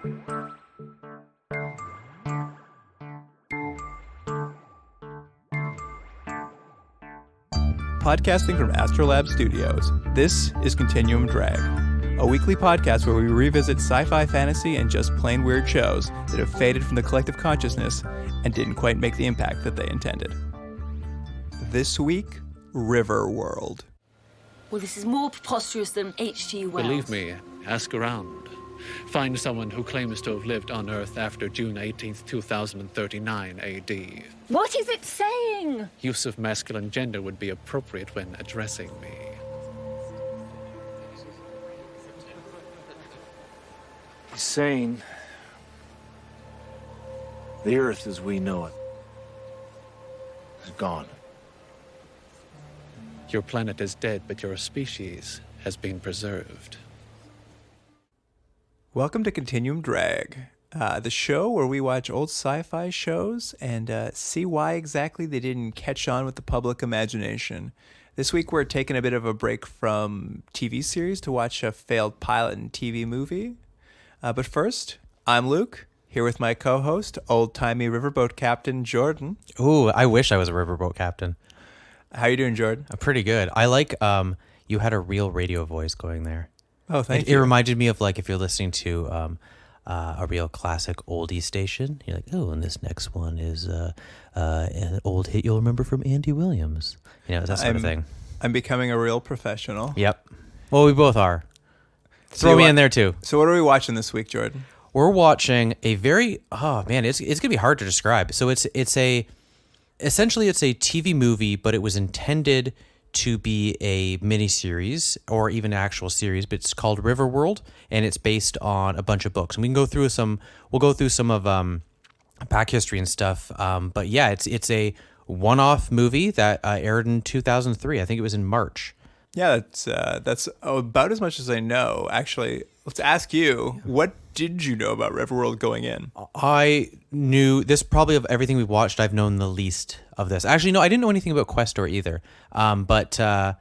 Podcasting from Astrolab Studios, this is Continuum Drag, a weekly podcast where we revisit sci-fi, fantasy, and just plain weird shows that have faded from the collective consciousness and didn't quite make the impact that they intended. This week, Riverworld. Well, this is more preposterous than H.G. Wells. Believe me, ask around. Find someone who claims to have lived on Earth after June 18th, 2039 A.D. What is it saying? Use of masculine gender would be appropriate when addressing me. He's saying the Earth as we know it is gone. Your planet is dead, but your species has been preserved. Welcome to Continuum Drag, the show where we watch old sci-fi shows and see why exactly they didn't catch on with the public imagination. This week we're taking a bit of a break from TV series to watch a failed pilot and TV movie. But first, I'm Luke, here with my co-host, old-timey riverboat captain Jordan. Ooh, I wish I was a riverboat captain. How you doing, Jordan? Pretty good. I like you had a real radio voice going there. Oh, thank you. It reminded me of like if you're listening to a real classic oldie station. You're like, oh, and this next one is an old hit you'll remember from Andy Williams. You know, that sort of thing. I'm becoming a real professional. Yep. Well, we both are. Throw me in there too. So what are we watching this week, Jordan? We're watching a very it's gonna be hard to describe. So it's essentially it's a TV movie, but it was intended to be a miniseries or even an actual series, but it's called Riverworld, and it's based on a bunch of books. And we can go through some. We'll go through some of back history and stuff. But yeah, it's a one-off movie that aired in 2003. I think it was in March. Yeah, that's about as much as I know. Actually, let's ask you, what did you know about Riverworld going in? I knew this probably of everything we've watched. I've known the least of this. Actually, no, I didn't know anything about Questor either. But I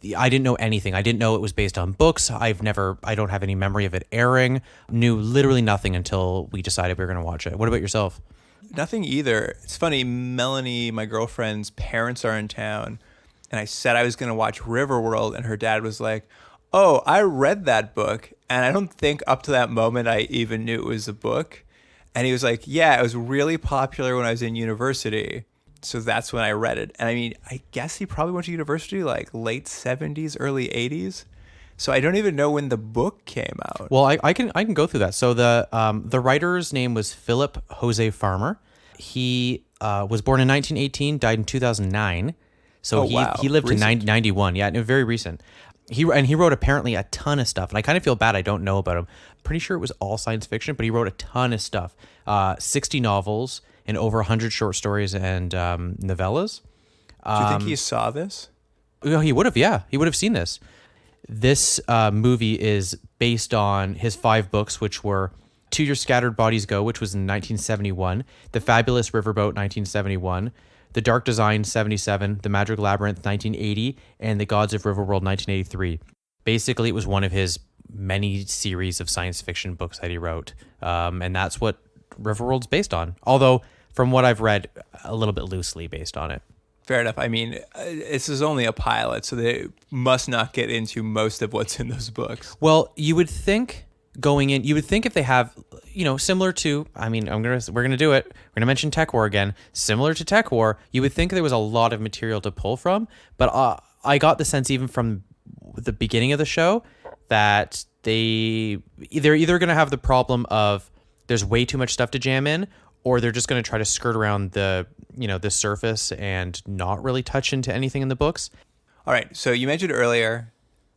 didn't know anything. I didn't know it was based on books. I don't have any memory of it airing. Knew literally nothing until we decided we were going to watch it. What about yourself? Nothing either. It's funny, Melanie, my girlfriend's parents are in town, and I said I was going to watch Riverworld, and her dad was like, oh, I read that book, and I don't think up to that moment I even knew it was a book. And he was like, yeah, it was really popular when I was in university, so that's when I read it. And I mean, I guess he probably went to university like late 70s, early 80s. So I don't even know when the book came out. Well, I can go through that. So the writer's name was Philip Jose Farmer. He was born in 1918, died in 2009. So he lived to 91. Yeah, very recent. He wrote apparently a ton of stuff, and I kind of feel bad I don't know about him. Pretty sure it was all science fiction, but he wrote a ton of stuff. 60 novels and over 100 short stories and novellas. Do you think he saw this? He would have, yeah. He would have seen this. This movie is based on his 5 books, which were To Your Scattered Bodies Go, which was in 1971, The Fabulous Riverboat, 1971, The Dark Design, 77, The Magic Labyrinth, 1980, and The Gods of Riverworld, 1983. Basically, it was one of his many series of science fiction books that he wrote, and that's what Riverworld's based on. Although, from what I've read, a little bit loosely based on it. Fair enough. I mean, this is only a pilot, so they must not get into most of what's in those books. Well, you would think going in, if they have, similar to, we're gonna do it. We're gonna mention Tech War again. Similar to Tech War, you would think there was a lot of material to pull from, but I got the sense even from the beginning of the show that they're either gonna have the problem of there's way too much stuff to jam in, or they're just gonna try to skirt around the surface and not really touch into anything in the books. All right. So you mentioned earlier,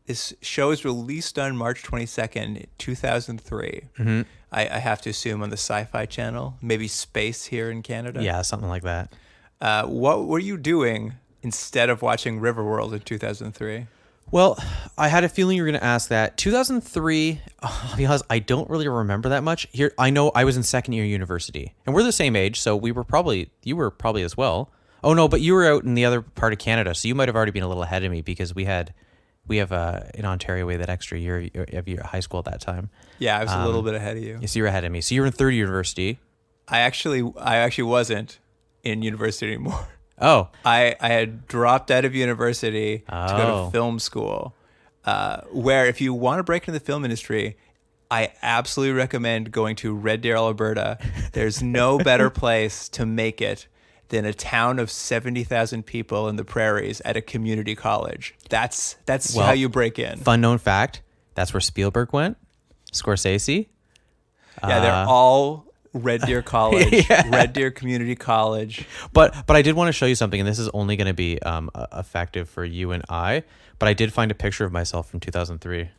this show was released on March 22nd, 2003. Mm-hmm. I have to assume on the Sci-Fi Channel, maybe Space here in Canada. Yeah, something like that. What were you doing instead of watching Riverworld in 2003? Well, I had a feeling you were going to ask that. 2003, I'll be honest, I don't really remember that much. Here, I know I was in second year university, and we're the same age, so you were probably as well. Oh no, but you were out in the other part of Canada, so you might have already been a little ahead of me because we had We have in Ontario, we had that extra year of your high school at that time. Yeah, I was a little bit ahead of you. So you're ahead of me. So you're in third year university. I actually wasn't in university anymore. Oh. I had dropped out of university to go Oh. to film school, where if you want to break into the film industry, I absolutely recommend going to Red Deer, Alberta. There's no better place to make it than a town of 70,000 people in the prairies at a community college. That's Well, how you break in. Fun known fact, that's where Spielberg went. Scorsese. Yeah, they're all Red Deer College, Red Deer Community College. But I did want to show you something, and this is only going to be effective for you and I. But I did find a picture of myself from 2003.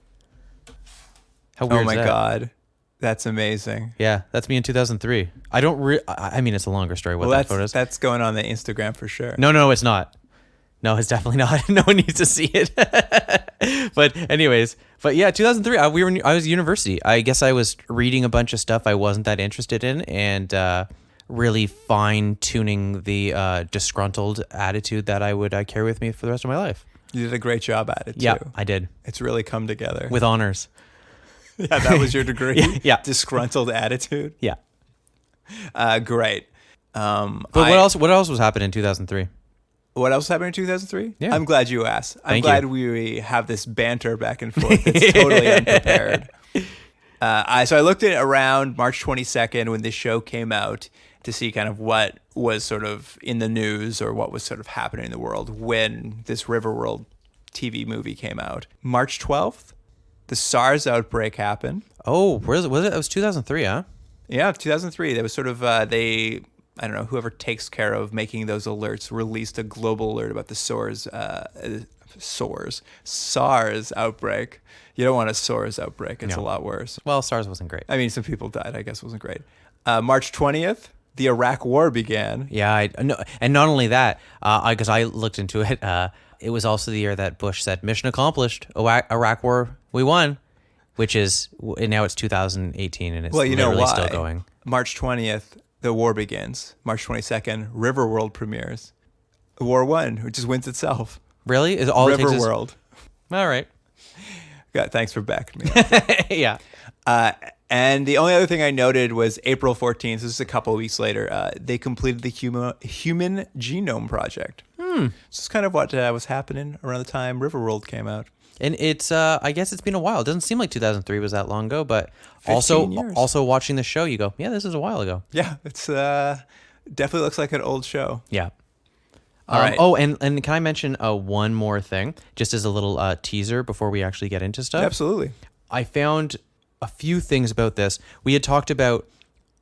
How weird Oh my is that? God. That's amazing. Yeah, that's me in 2003. I don't. I mean, it's a longer story. What Well, that photo is. that's going on the Instagram for sure. No, it's not. No, it's definitely not. No one needs to see it. But anyways, yeah, 2003. I was at university. I guess I was reading a bunch of stuff I wasn't that interested in, and really fine tuning the disgruntled attitude that I would carry with me for the rest of my life. You did a great job at it, too. Yeah, I did It's really come together. with honors. Yeah, that was your degree? Yeah. Disgruntled attitude? Yeah. Great. But what else was happening in 2003? What else happened in 2003? Yeah. I'm glad you asked. I'm Thank glad you. we have this banter back and forth. It's totally unprepared. So I looked at around March 22nd when this show came out to see kind of what was sort of in the news or what was sort of happening in the world when this Riverworld TV movie came out. March 12th, the SARS outbreak happened. Oh, where is it? Was it? It was 2003, huh? Yeah, 2003. There was sort of I don't know, whoever takes care of making those alerts released a global alert about the SARS outbreak. You don't want a SARS outbreak. It's No. a lot worse. Well, SARS wasn't great. I mean, some people died. I guess it wasn't great. March 20th, the Iraq War began. Yeah, no, and not only that, because I looked into it, it was also the year that Bush said, "Mission accomplished. Iraq War, we won," which is now it's 2018 and it's Well, you know literally why. still going. March 20th, the war begins. March 22nd, Riverworld premieres. War 1, which just wins itself. Really? Is all it takes is- Riverworld. All right. God, thanks for backing me up. Yeah. And the only other thing I noted was April 14th, this is a couple of weeks later, they completed the Human Genome Project. This is kind of what was happening around the time Riverworld came out. And it's I guess it's been a while. It doesn't seem like 2003 was that long ago, but 15 years. also watching the show, you go, yeah, this is a while ago. Yeah, it's definitely looks like an old show. Yeah. All right. Oh, and can I mention one more thing, just as a little teaser before we actually get into stuff? Absolutely. I found a few things about this. We had talked about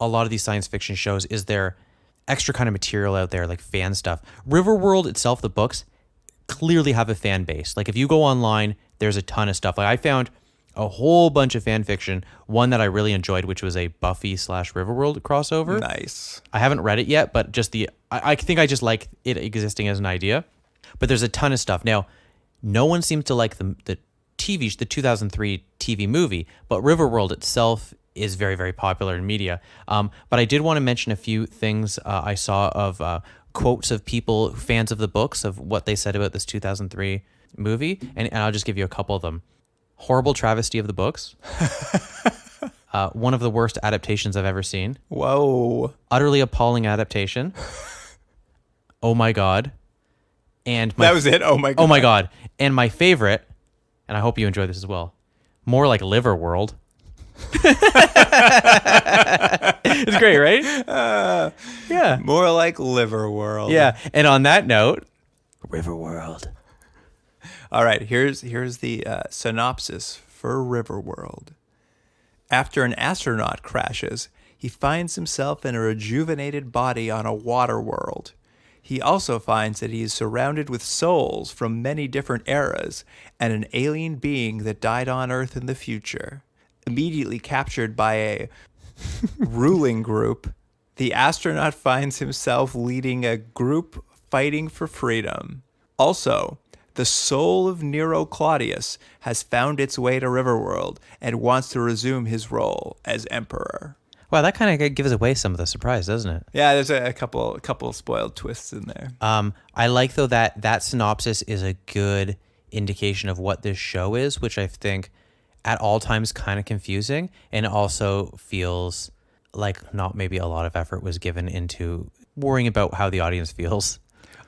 a lot of these science fiction shows. Is there extra kind of material out there, like fan stuff? Riverworld itself, the books, clearly have a fan base. Like if you go online, there's a ton of stuff. Like I found a whole bunch of fan fiction. One that I really enjoyed, which was a Buffy/Riverworld crossover. Nice. I haven't read it yet, but just I think I just like it existing as an idea. But there's a ton of stuff. Now, no one seems to like the 2003 TV movie, but Riverworld itself is very, very popular in media. But I did want to mention a few things I saw of quotes of people, fans of the books, of what they said about this 2003 movie, and I'll just give you a couple of them. Horrible travesty of the books. One of the worst adaptations I've ever seen. Whoa. Utterly appalling adaptation. Oh my God. And That was it? Oh my God. Oh my God. And my favorite, and I hope you enjoy this as well, more like Liverworld. It's great, right? Yeah. More like Liverworld. Yeah. And on that note, Riverworld. All right, here's the synopsis for Riverworld. After an astronaut crashes, he finds himself in a rejuvenated body on a water world. He also finds that he is surrounded with souls from many different eras and an alien being that died on Earth in the future. Immediately captured by a ruling group, the astronaut finds himself leading a group fighting for freedom. Also, the soul of Nero Claudius has found its way to Riverworld and wants to resume his role as emperor. Wow, that kind of gives away some of the surprise, doesn't it? Yeah, there's a couple spoiled twists in there. I like though that synopsis is a good indication of what this show is, which I think at all times kind of confusing, and also feels like not maybe a lot of effort was given into worrying about how the audience feels.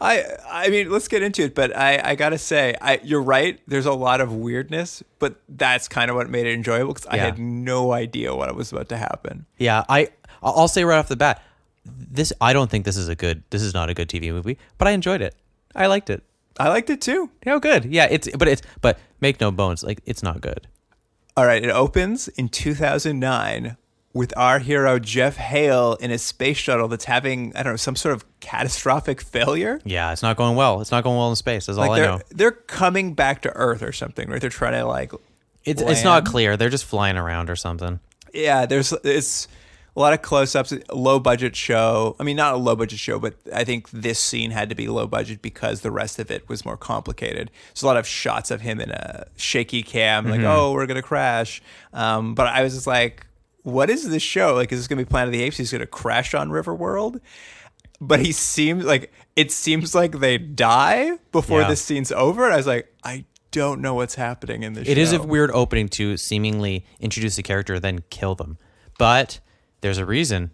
I mean, let's get into it, but I gotta say, you're right. There's a lot of weirdness, but that's kind of what made it enjoyable because I had no idea what was about to happen. Yeah, I'll say right off the bat, I don't think this is not a good TV movie, but I enjoyed it. I liked it. I liked it too. Oh, good. Yeah, but make no bones, like it's not good. All right, it opens in 2009 with our hero Jeff Hale in a space shuttle that's having, I don't know, some sort of catastrophic failure. Yeah, it's not going well. It's not going well in space. That's all I know. They're coming back to Earth or something, right? They're trying to like. It's not clear. They're just flying around or something. Yeah, it's a lot of close-ups. Low budget show. I mean, not a low budget show, but I think this scene had to be low budget because the rest of it was more complicated. There's a lot of shots of him in a shaky cam, like, oh, we're gonna crash. But I was just like, what is this show? Like, is this gonna be Planet of the Apes? He's gonna crash on Riverworld? But it seems like they die before this scene's over. And I was like, I don't know what's happening in this show. It is a weird opening to seemingly introduce a character, then kill them. But there's a reason.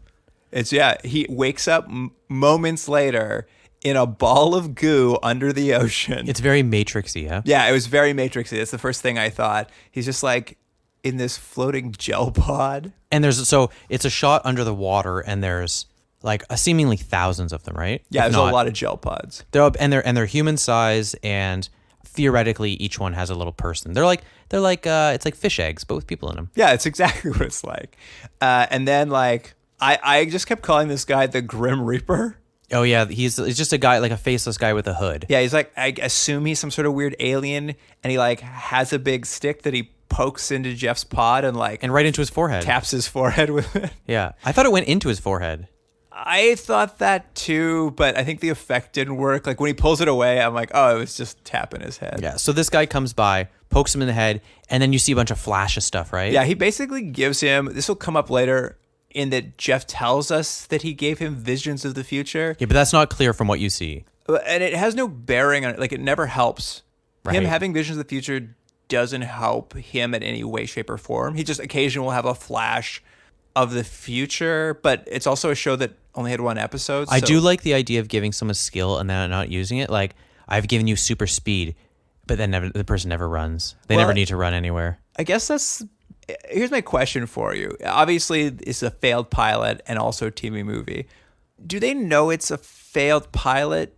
He wakes up moments later in a ball of goo under the ocean. It's very Matrixy, huh? Yeah, it was very Matrixy. That's the first thing I thought. He's just like in this floating gel pod. And it's a shot under the water, and there's like seemingly thousands of them, right? Yeah, there's a lot of gel pods. They're human size, and theoretically each one has a little person. They're like it's like fish eggs, but with people in them. Yeah, it's exactly what it's like. And then like I just kept calling this guy the Grim Reaper. Oh yeah, he's just a guy, like a faceless guy with a hood. Yeah, he's like, I assume he's some sort of weird alien, and he like has a big stick that he pokes into Jeff's pod and right into his forehead. Taps his forehead with it. Yeah, I thought it went into his forehead. I thought that too, but I think the effect didn't work. Like when he pulls it away, I'm like, oh, it was just tapping his head. Yeah, so this guy comes by, pokes him in the head, and then you see a bunch of flash of stuff, right? Yeah, he basically gives him, this will come up later, in that Jeff tells us that he gave him visions of the future. Yeah, but that's not clear from what you see. And it has no bearing on it. Like it never helps. Right. Him having visions of the future doesn't help him in any way, shape, or form. He just occasionally will have a flash of the future, but it's also a show that only had one episode. I do like the idea of giving someone skill and then not using it. Like, I've given you super speed, but then the person never runs. They never need to run anywhere. I guess here's my question for you. Obviously, it's a failed pilot and also a TV movie. Do they know it's a failed pilot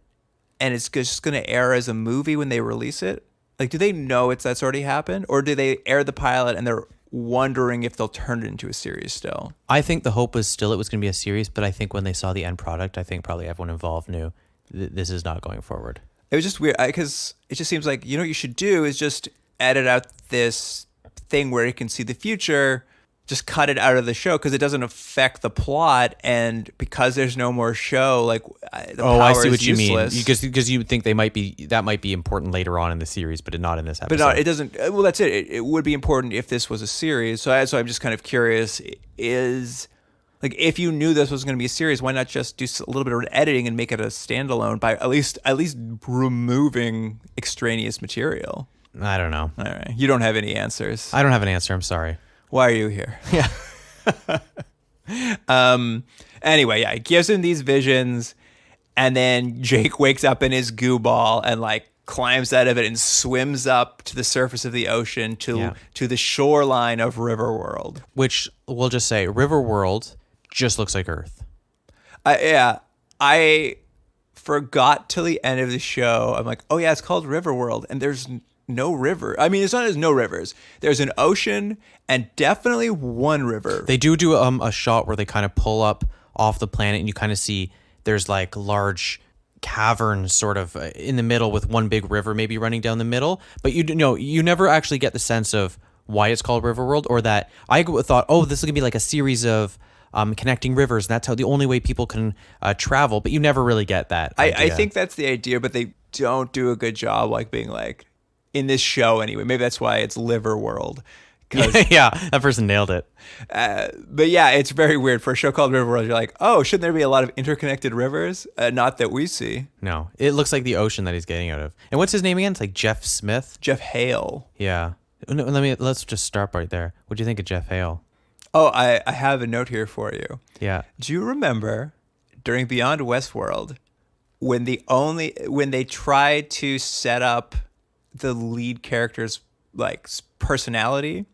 and it's just going to air as a movie when they release it? Like, do they know that's already happened? Or do they air the pilot and they're wondering if they'll turn it into a series still? I think the hope was still it was going to be a series, but I think when they saw the end product, I think probably everyone involved knew this is not going forward. It was just weird because it just seems like, what you should do is just edit out this thing where you can see the future, just cut it out of the show because it doesn't affect the plot, and because there's no more show, like the power I see is what you useless. mean. Because you think that might be important later on in the series, but not in this episode. But no, it doesn't. Well, that's it. It would be important if this was a series. So I'm just kind of curious: is like if you knew this was going to be a series, why not just do a little bit of editing and make it a standalone by at least removing extraneous material? I don't know. All right, you don't have any answers. I don't have an answer. I'm sorry. Why are you here? Yeah. Anyway, he gives him these visions, and then Jake wakes up in his goo ball and like climbs out of it and swims up to the surface of the ocean to the shoreline of Riverworld. Which we'll just say, Riverworld just looks like Earth. I forgot till the end of the show. I'm like, oh yeah, it's called Riverworld, and there's no river. I mean, it's not as no rivers. There's an ocean and definitely one river. They do a shot where they kind of pull up off the planet, and you kind of see there's like large caverns sort of in the middle with one big river maybe running down the middle. But you never actually get the sense of why it's called Riverworld, or that I thought, oh, this is gonna be like a series of connecting rivers, and that's how the only way people can travel. But you never really get that. I think that's the idea, but they don't do a good job like being like, in this show anyway, maybe that's why it's Liverworld, Yeah, that person nailed it. But yeah, it's very weird for a show called Riverworld. You're like, oh, shouldn't there be a lot of interconnected rivers? Not that we see. No, it looks like the ocean that he's getting out of. And what's his name again? It's like Jeff Smith. Jeff Hale. Yeah. No, let's just start right there. What do you think of Jeff Hale? Oh, I have a note here for you. Yeah. Do you remember during Beyond Westworld when they tried to set up the lead character's like personality?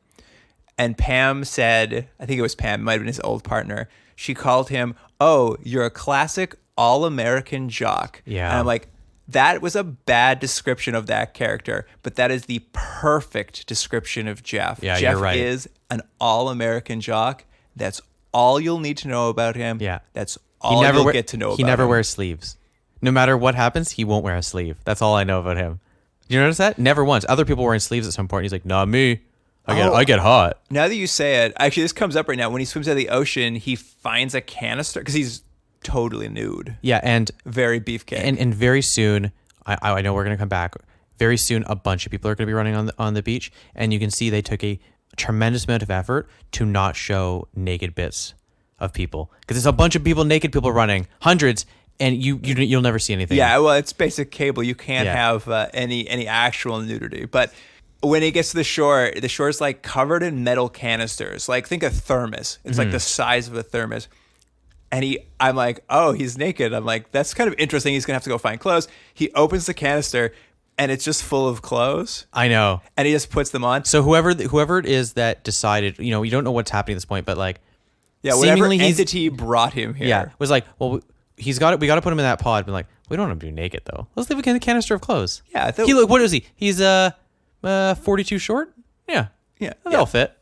And Pam said, I think it was Pam, it might have been his old partner. She called him, "Oh, you're a classic all-American jock." Yeah. And I'm like, that was a bad description of that character, but that is the perfect description of Jeff. Yeah, Jeff you're right. is an all-American jock. That's all you'll need to know about him. Yeah. That's all you'll get to know about him. He never wears sleeves. No matter what happens, he won't wear a sleeve. That's all I know about him. You notice that? Never once. Other people wearing sleeves at some point. He's like, "Not me. I get hot." Now that you say it, actually, this comes up right now. When he swims out of the ocean, he finds a canister because he's totally nude. Yeah, and Very beefcake. and very soon, I know we're gonna come back. Very soon, a bunch of people are gonna be running on the beach, and you can see they took a tremendous amount of effort to not show naked bits of people because it's a bunch of naked people running, hundreds, and you'll never see anything. Yeah, well, it's basic cable. You can't Yeah. have any actual nudity. But when he gets to the shore is like covered in metal canisters. Like think a thermos. It's like the size of a thermos. And I'm like, oh, he's naked. I'm like, that's kind of interesting. He's gonna have to go find clothes. He opens the canister, and it's just full of clothes. I know. And he just puts them on. So whoever it is that decided, you don't know what's happening at this point, but like, Yeah, whatever seemingly entity brought him here. yeah, was like, well, we got to put him in that pod. But like, we don't want him to be naked though. Let's leave a canister of clothes. Yeah, I thought- What is he? He's 42 short. Yeah, Yeah, that'll yeah. fit.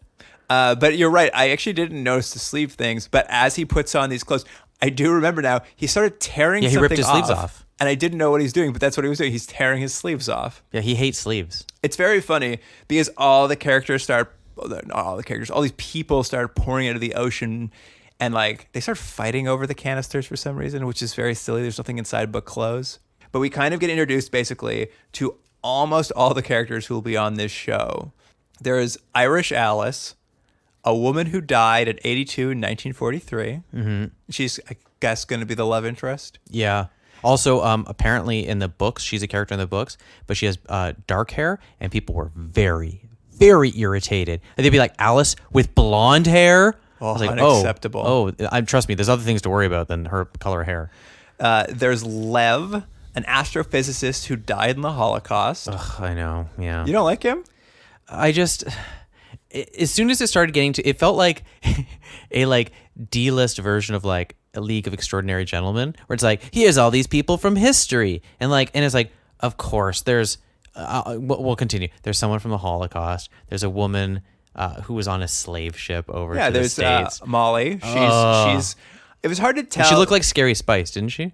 But you're right. I actually didn't notice the sleeve things. But as he puts on these clothes, I do remember now, he started tearing Yeah, he something ripped his sleeves off. And I didn't know what he's doing, but that's what he was doing. He's tearing his sleeves off. Yeah, he hates sleeves. It's very funny because all these people start pouring into the ocean and like they start fighting over the canisters for some reason, which is very silly. There's nothing inside but clothes. But we kind of get introduced basically to almost all the characters who will be on this show. There is Irish Alice, a woman who died at 82 in 1943. Mm-hmm. She's, I guess, going to be the love interest. Yeah. Also, apparently in the books, she's a character in the books, but she has dark hair, and people were very, very irritated. And they'd be like, "Alice with blonde hair." Oh, I was like, unacceptable. Trust me, there's other things to worry about than her color of hair. There's Lev, an astrophysicist who died in the Holocaust. Ugh, I know. Yeah. You don't like him? As soon as it started getting to, it felt like a like D-list version of like a League of Extraordinary Gentlemen, where it's like, here's all these people from history, and it's like, of course, there's. We'll continue. There's someone from the Holocaust. There's a woman who was on a slave ship over to the States. Molly. She's. It was hard to tell. She looked like Scary Spice, didn't she?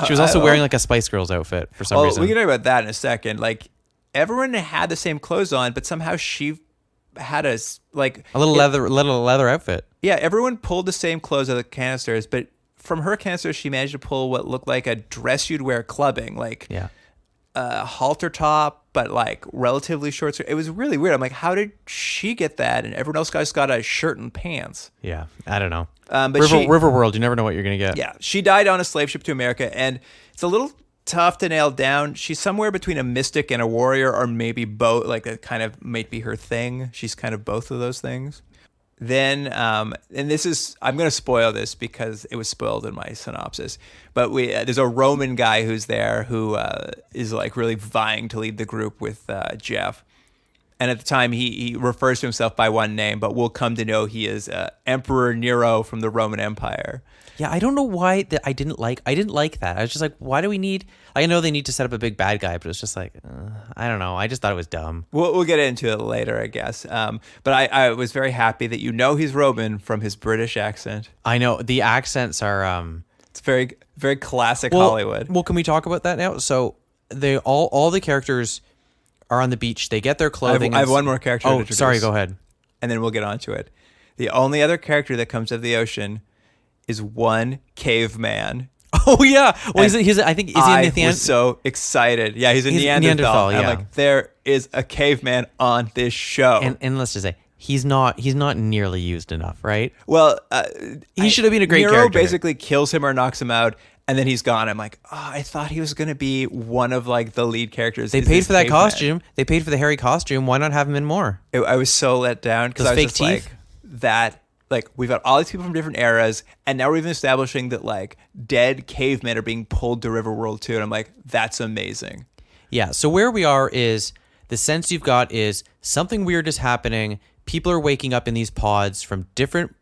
She was also wearing like a Spice Girls outfit for some reason. We can talk about that in a second. Like everyone had the same clothes on, but somehow she had a little leather outfit. Yeah, everyone pulled the same clothes out of the canisters, but from her canisters, she managed to pull what looked like a dress you'd wear clubbing, like a halter top, but like relatively short. It was really weird. I'm like, how did she get that? And everyone else just got a shirt and pants. Yeah, I don't know. But Riverworld, you never know what you're gonna get. Yeah, she died on a slave ship to America, and it's a little tough to nail down. She's somewhere between a mystic and a warrior, or maybe both. Like that kind of might be her thing. She's kind of both of those things. Then, and this is, I'm going to spoil this because it was spoiled in my synopsis, but there's a Roman guy who's there who is like really vying to lead the group with Jeff. And at the time, he refers to himself by one name, but we'll come to know he is Emperor Nero from the Roman Empire. Yeah, I don't know why that I didn't like that. I was just like, why do we need? I know they need to set up a big bad guy, but it's just like, I don't know. I just thought it was dumb. We'll get into it later, I guess. But I was very happy that he's Roman from his British accent. I know the accents are. It's very, very classic Hollywood. Well, can we talk about that now? So they all the characters are on the beach. They get their clothing. I have one more character. Oh, sorry. Go ahead. And then we'll get onto it. The only other character that comes out of the ocean is one caveman. Oh yeah. Well, he's I think is he a Neanderthal? I was so excited. Yeah, he's a Neanderthal. Yeah. I'm like, there is a caveman on this show. And let's just say he's not nearly used enough, right? Well, He should have been a great Nero character. basically kills him or knocks him out, and then he's gone. I'm like, oh, I thought he was going to be one of like the lead characters. They paid for that costume. They paid for the hairy costume. Why not have him in more? I was so let down because Those I was fake just teeth? like that. Like we've got all these people from different eras, and now we're even establishing that like dead cavemen are being pulled to Riverworld too. And I'm like, that's amazing. Yeah. So where we are is the sense you've got is something weird is happening. People are waking up in these pods from different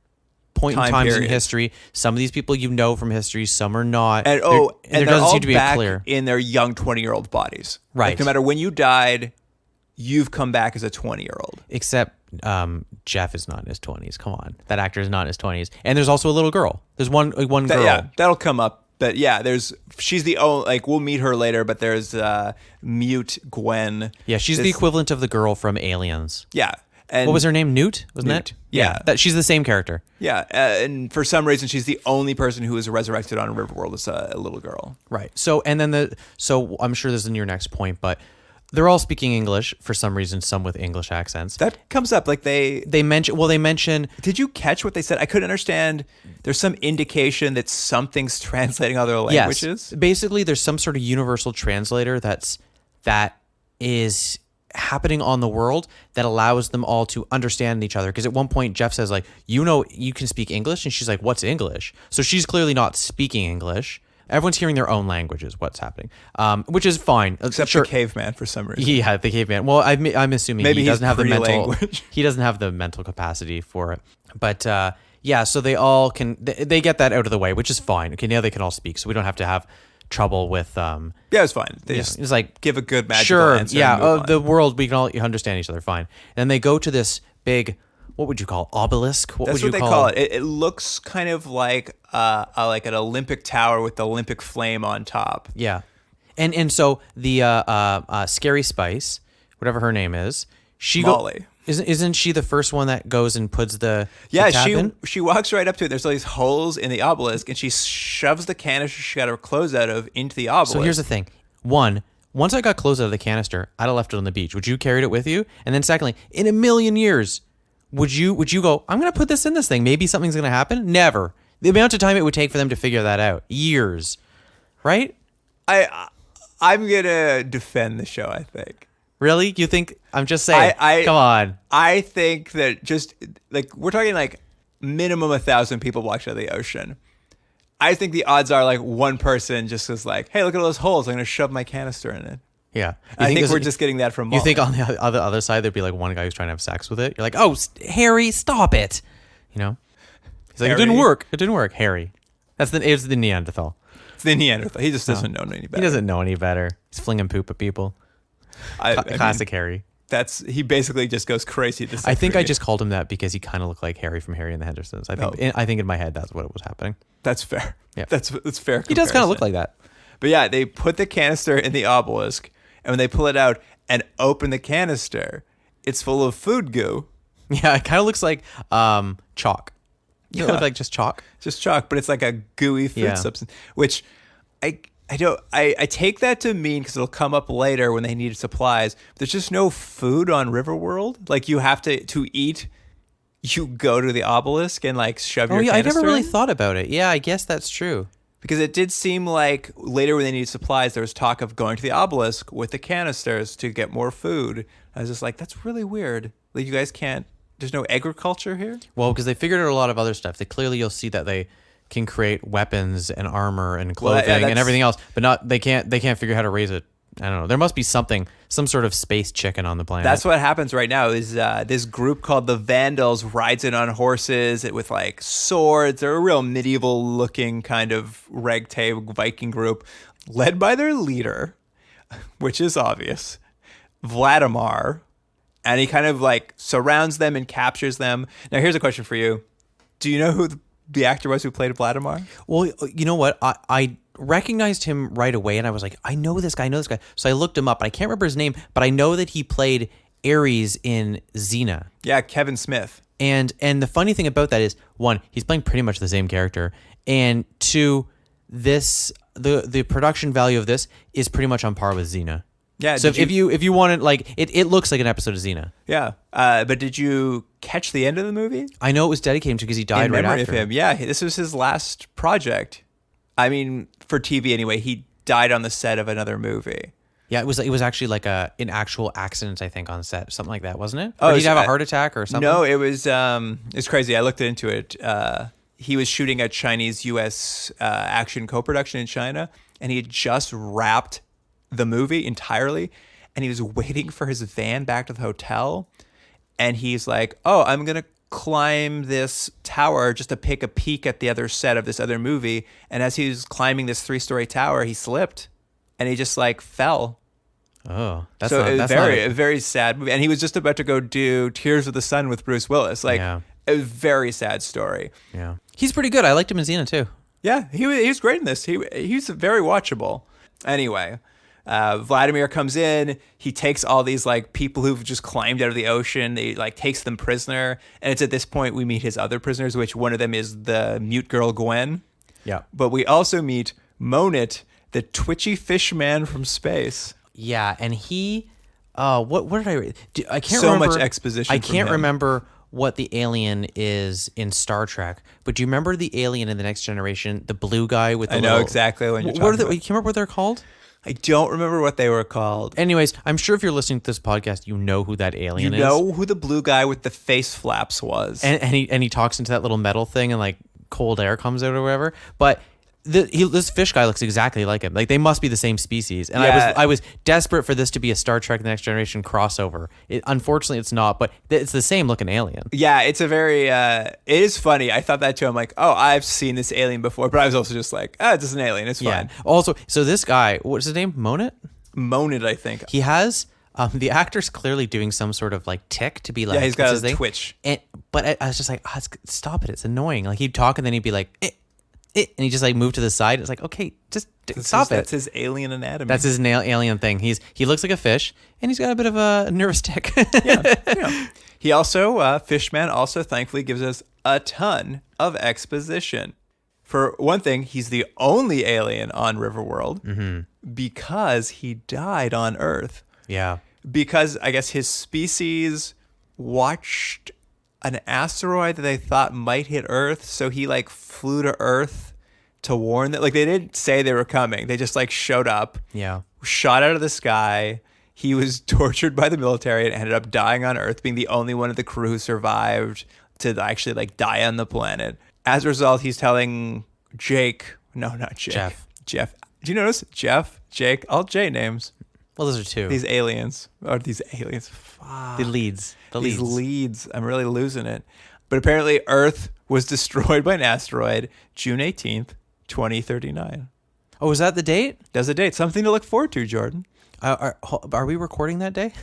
point in Time times in periods. history. Some of these people you know from history, some are not. And there they're doesn't all seem to be a back clear. in their young 20-year-old bodies. Right. Like, no matter when you died, you've come back as a 20-year-old. Except Jeff is not in his 20s. Come on, that actor is not in his 20s. And there's also a little girl. There's one girl. Yeah, that'll come up. But yeah, she's the only, like, we'll meet her later, but there's mute Gwen. Yeah, she's the equivalent of the girl from Aliens. Yeah. And What was her name? Newt, wasn't Newt. it? Yeah. That she's the same character. Yeah, and for some reason, she's the only person who was resurrected on Riverworld as a little girl. Right. So and then so I'm sure this is in your next point, but they're all speaking English for some reason, some with English accents. That comes up, like they mention. Did you catch what they said? I couldn't understand. There's some indication that something's translating other languages. Yes. Basically, there's some sort of universal translator that is happening on the world that allows them all to understand each other. Because at one point, Jeff says, like, you can speak English, and she's like, what's English? So she's clearly not speaking English. Everyone's hearing their own languages. What's happening, which is fine. Except sure. the caveman for some reason. Yeah, the caveman. Well, I'm assuming Maybe he doesn't he's have the mental. pre-language. He doesn't have the mental capacity for it. But yeah, so they all can. They get that out of the way, which is fine. Okay, now they can all speak, so we don't have to have trouble with. Yeah, it's fine. They just It's like give a good magical sure, answer. yeah. and move on. The world, we can all understand each other fine. And they go to this big. What would you call obelisk? That's would what you they call it. It looks kind of like an Olympic tower with the Olympic flame on top. Yeah, and so the Scary Spice, whatever her name is, Molly. Isn't she the first one that goes and puts the Yeah, tab in? she walks right up to it. There's all these holes in the obelisk, and she shoves the canister she got her clothes out of into the obelisk. So here's the thing: once I got clothes out of the canister, I'd have left it on the beach. Would you carried it with you? And then secondly, in a million years, would you go, I'm going to put this in this thing. Maybe something's going to happen? Never. The amount of time it would take for them to figure that out. Years. Right? I'm going to defend the show, I think. Really? You think? I'm just saying. Come on. I think that just, like, we're talking, like, minimum 1,000 people watch out of the ocean. I think the odds are, like, one person just is like, hey, look at all those holes. I'm going to shove my canister in it. Yeah. I think we're just getting that from Molly. You think on the other side, there'd be like one guy who's trying to have sex with it? You're like, oh, Harry, stop it. You know? He's like, Harry. It didn't work. Harry. It's the Neanderthal. It's the Neanderthal. He just doesn't know any better. He doesn't know any better. He's flinging poop at people. I mean, Classic Harry. he basically just goes crazy. I think I just called him that because he kind of looked like Harry from Harry and the Hendersons. I think in my head that's what was happening. That's fair. Yeah. That's fair. He does kind of look comparison. like that. But yeah, they put the canister in the obelisk, and when they pull it out and open the canister, it's full of food goo. Yeah, it kind of looks like chalk. Does it look like just chalk? Just chalk, but it's like a gooey food substance, which I take that to mean, because it'll come up later when they need supplies. There's just no food on Riverworld. Like, you have to eat. You go to the obelisk and like shove your I never canister really in. thought about it. Yeah, I guess that's true. Because it did seem like later when they needed supplies, there was talk of going to the obelisk with the canisters to get more food. I was just like, that's really weird. Like, you guys can't, there's no agriculture here? Well, because they figured out a lot of other stuff. You'll see that they can create weapons and armor and clothing and everything else, but they can't figure out how to raise it. I don't know. There must be some sort of space chicken on the planet. That's what happens right now is this group called the Vandals rides in on horses with like swords. They're a real medieval looking kind of ragtag Viking group led by their leader, which is obvious, Vladimir. And he kind of like surrounds them and captures them. Now, here's a question for you. Do you know who the actor was who played Vladimir? Well, you know what? I recognized him right away, and I was like, I know this guy. So I looked him up, and I can't remember his name, but I know that he played Ares in Xena. Yeah, Kevin Smith. And the funny thing about that is, one, he's playing pretty much the same character, and two, the production value of this is pretty much on par with Xena. Yeah. So if you wanted, like, it looks like an episode of Xena. Yeah. But did you catch the end of the movie? I know it was dedicated to because he died In right memory after. of him. Yeah. This was his last project. I mean, for TV anyway. He died on the set of another movie. Yeah, it was actually like an actual accident, I think, on set, something like that, wasn't it? Oh, Or did he so have a heart attack or something? No, it was it's crazy. I looked into it. He was shooting a Chinese-U.S. Action co-production in China, and he had just wrapped the movie entirely, and he was waiting for his van back to the hotel, and he's like, "Oh, I'm gonna climb this tower just to take a peek at the other set of this other movie." And as he was climbing this 3-story tower, he slipped, and he just like fell. Oh, that's So not, it was that's very, not a very sad movie. And he was just about to go do Tears of the Sun with Bruce Willis. Like, Yeah. it was a very sad story. yeah. He's pretty good. I liked him in Xena too. Yeah, he was great in this. He's very watchable. Anyway, Vladimir comes in. He takes all these like people who've just climbed out of the ocean. He like takes them prisoner. And it's at this point we meet his other prisoners, which one of them is the mute girl Gwen. Yeah. But we also meet Monit, the twitchy fish man from space. Yeah, and he, what did I read? I can't So remember. much exposition I from can't him. remember what the alien is in Star Trek, but do you remember the alien in The Next Generation, the blue guy with the I know little- exactly what you're What talking are they, about. can you remember what they're called? I don't remember what they were called. Anyways, I'm sure if you're listening to this podcast, you know who that You alien is. know who the blue guy with the face flaps was. And he talks into that little metal thing and like cold air comes out or whatever. But this fish guy looks exactly like him. Like they must be the same species. And Yeah. I was desperate for this to be a Star Trek: The Next Generation crossover. Unfortunately, it's not. But it's the same looking alien. Yeah, it's a very, it is funny. I thought that too. I'm like, oh, I've seen this alien before. But I was also just like, it's just an alien. It's fine. Also, so this guy, what's his name? Monit? Monit, I think. He has the actor's clearly doing some sort of like tick to be like, Yeah, he's got what's a his name? twitch. But I was just like, stop it. It's annoying. Like he'd talk and then he'd be like, and he just like moved to the side. It's like, okay, just stop it. That's his alien anatomy. That's his alien thing. He looks like a fish and he's got a bit of a nervous tick. yeah. He also, Fishman also thankfully gives us a ton of exposition. For one thing, he's the only alien on Riverworld because he died on Earth. Yeah. Because I guess his species watched an asteroid that they thought might hit Earth, so he like flew to Earth to warn them. Like they didn't say they were coming. They just like showed up, Yeah. shot out of the sky. He was tortured by the military and ended up dying on Earth, being the only one of the crew who survived to actually like die on the planet. As a result, he's telling Jake, no, not Jake. Jeff. Do you notice? Jeff, Jake, all J names. Well, those are two. These aliens. The leads. These leads. I'm really losing it. But apparently Earth was destroyed by an asteroid June 18th, 2039. Oh, is that the date? That's a date. Something to look forward to, Jordan. Are we recording that day?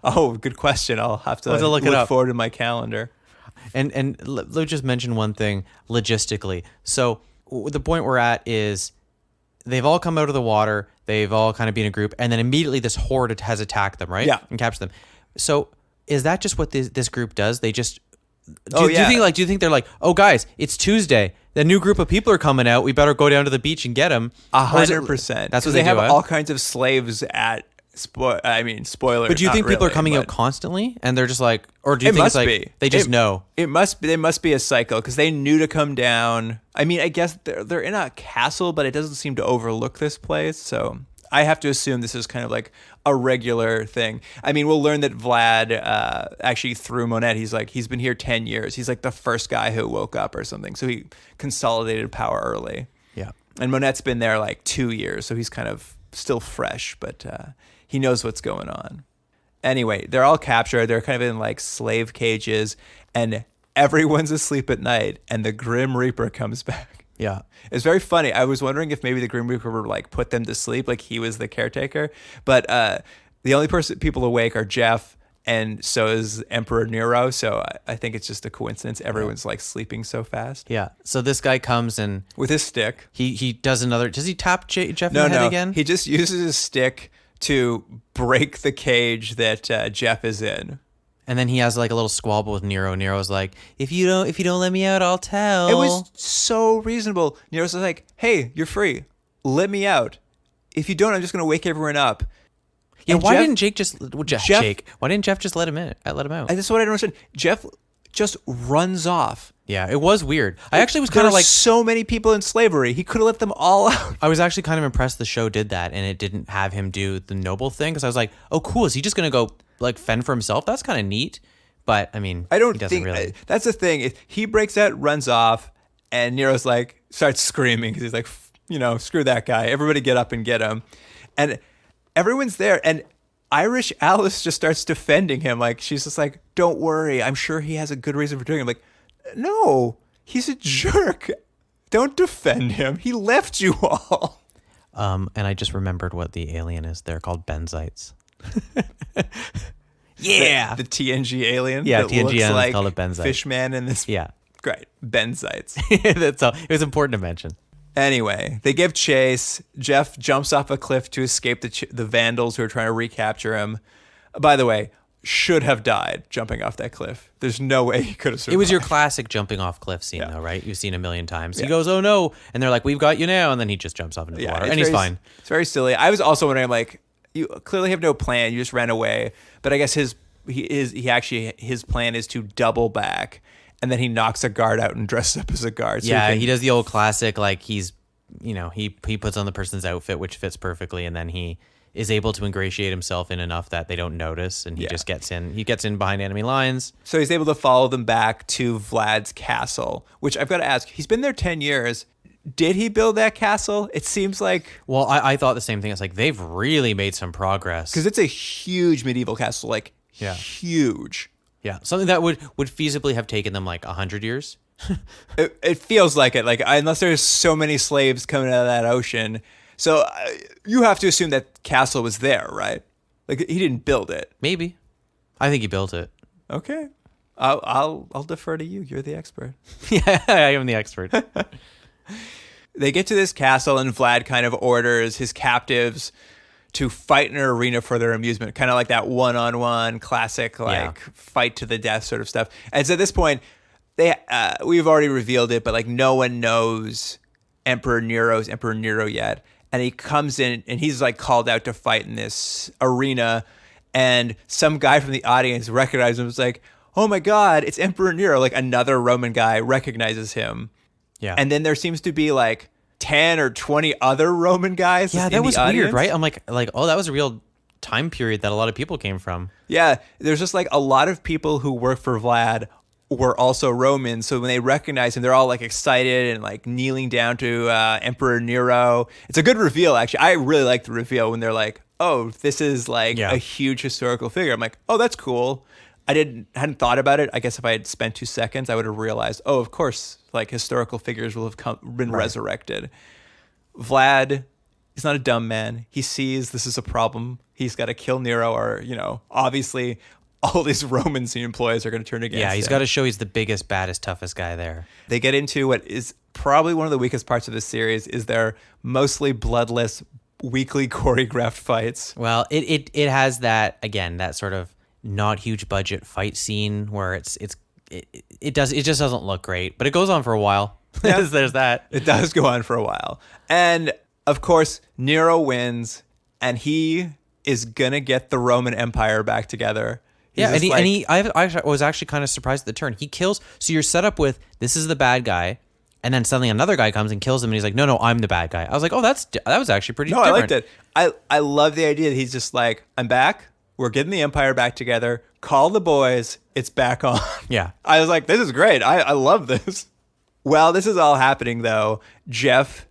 Oh, good question. I'll have to, look it up. forward to my calendar. And let me just mention one thing logistically. So the point we're at is they've all come out of the water. They've all kind of been a group. And then immediately this horde has attacked them, right? Yeah. And captured them. So is that just what this group does? They just... Oh, do you think they're like, oh, guys, it's Tuesday. The new group of people are coming out. We better go down to the beach and get them. 100%. That's what they they have do, all kinds of slaves at... spoiler. But do you not think people are really, coming but- out constantly and they're just like, or do you It think it's must like be. they just know? It must be. They must be a cycle because they knew to come down. I mean, I guess they're in a castle, but it doesn't seem to overlook this place. So I have to assume this is kind of like a regular thing. I mean, we'll learn that Vlad actually through Monet, he's been here 10 years. He's like the first guy who woke up or something. So he consolidated power early. Yeah. And Monet's been there like 2 years, so he's kind of still fresh, but he knows what's going on. Anyway, they're all captured. They're kind of in like slave cages, and everyone's asleep at night, and the Grim Reaper comes back. Yeah. It's very funny. I was wondering if maybe the Grim Reaper would like put them to sleep, like he was the caretaker. But the only people awake are Jeff, and so is Emperor Nero. So I think it's just a coincidence. Everyone's like sleeping so fast. Yeah. So this guy comes and With his stick. he does another. Does he tap Jeff in No, the head no. again? He just uses his stick to break the cage that Jeff is in. And then he has like a little squabble with Nero. Nero's like, if you don't let me out, I'll tell. It was so reasonable. Nero's like, hey, you're free. Let me out. If you don't, I'm just going to wake everyone up. Yeah, And why Jeff- didn't Jake just Jake? Why didn't Jeff just let him in? Let him out. And this is what I don't understand. Jeff just runs off. Yeah, it was weird. I actually was There kind of are like, so many people in slavery. He could have let them all out. I was actually kind of impressed the show did that and it didn't have him do the noble thing because I was like, oh, cool. Is he just gonna go like fend for himself? That's kind of neat. But I mean, I don't he doesn't think really. that's the thing. He breaks out, runs off, and Nero's like starts screaming because he's like, screw that guy. Everybody get up and get him. And everyone's there, and Irish Alice just starts defending him. Like she's just like, don't worry, I'm sure he has a good reason for doing it. I'm like, no, he's a jerk. Don't defend him. He left you all. And I just remembered what the alien is. They're called benzites. Yeah, The TNG alien. Yeah, that TNG looks alien is like called a benzite. Fishman in this. yeah. Great. Benzites. That's all. It was important to mention. Anyway, they give chase. Jeff jumps off a cliff to escape the Vandals who are trying to recapture him. By the way, should have died jumping off that cliff. There's no way he could have survived. It was your classic jumping off cliff scene, though, right? You've seen a million times. He goes, "Oh no!" and they're like, "We've got you now," and then he just jumps off into the water, and he's fine. It's very silly. I was also wondering, like, you clearly have no plan. You just ran away. But I guess his plan is to double back, and then he knocks a guard out and dresses up as a guard. So Yeah, can- he does the old classic, like he puts on the person's outfit, which fits perfectly, and then he is able to ingratiate himself in enough that they don't notice, and he just gets in. He gets in behind enemy lines. So he's able to follow them back to Vlad's castle, which I've got to ask, he's been there 10 years. Did he build that castle? It seems like... Well, I thought the same thing. It's like, they've really made some progress. Because it's a huge medieval castle, like huge. Yeah, something that would feasibly have taken them like 100 years. It feels like it, like unless there's so many slaves coming out of that ocean. So you have to assume that castle was there, right? Like he didn't build it. Maybe. I think he built it. Okay. I'll defer to you. You're the expert. Yeah, I am the expert. They get to this castle and Vlad kind of orders his captives to fight in an arena for their amusement, kind of like that one-on-one classic, like fight to the death sort of stuff. And so at this point, we've already revealed it, but like no one knows Emperor Nero yet. And he comes in and he's like called out to fight in this arena. And some guy from the audience recognizes him. It's like, oh my God, it's Emperor Nero. Like another Roman guy recognizes him. Yeah. And then there seems to be like 10 or 20 other Roman guys. Yeah, in that the was audience. weird, right? I'm like, oh, that was a real time period that a lot of people came from. Yeah, there's just like a lot of people who work for Vlad were also Romans. So when they recognize him, they're all like excited and like kneeling down to Emperor Nero. It's a good reveal, actually. I really like the reveal when they're like, oh, this is like a huge historical figure. I'm like, oh, that's cool. I hadn't thought about it. I guess if I had spent 2 seconds, I would have realized, oh, of course, like historical figures will have been resurrected. Vlad is not a dumb man. He sees this is a problem. He's got to kill Nero, or obviously all these Romans he employs are going to turn against him. Yeah, he's got to show he's the biggest, baddest, toughest guy there. They get into what is probably one of the weakest parts of this series is their mostly bloodless, weakly choreographed fights. Well, it has that, again, that sort of not huge budget fight scene where it just doesn't look great, but it goes on for a while. Yeah. There's that. It does go on for a while. And of course, Nero wins and he is going to get the Roman Empire back together. Yeah, I was actually kind of surprised at the turn. He kills, so you're set up with, this is the bad guy, and then suddenly another guy comes and kills him, and he's like, no, I'm the bad guy. I was like, oh, that was actually pretty different. I liked it. I love the idea that he's just like, I'm back. We're getting the Empire back together. Call the boys. It's back on. Yeah. I was like, this is great. I love this. While this is all happening, though, Jeff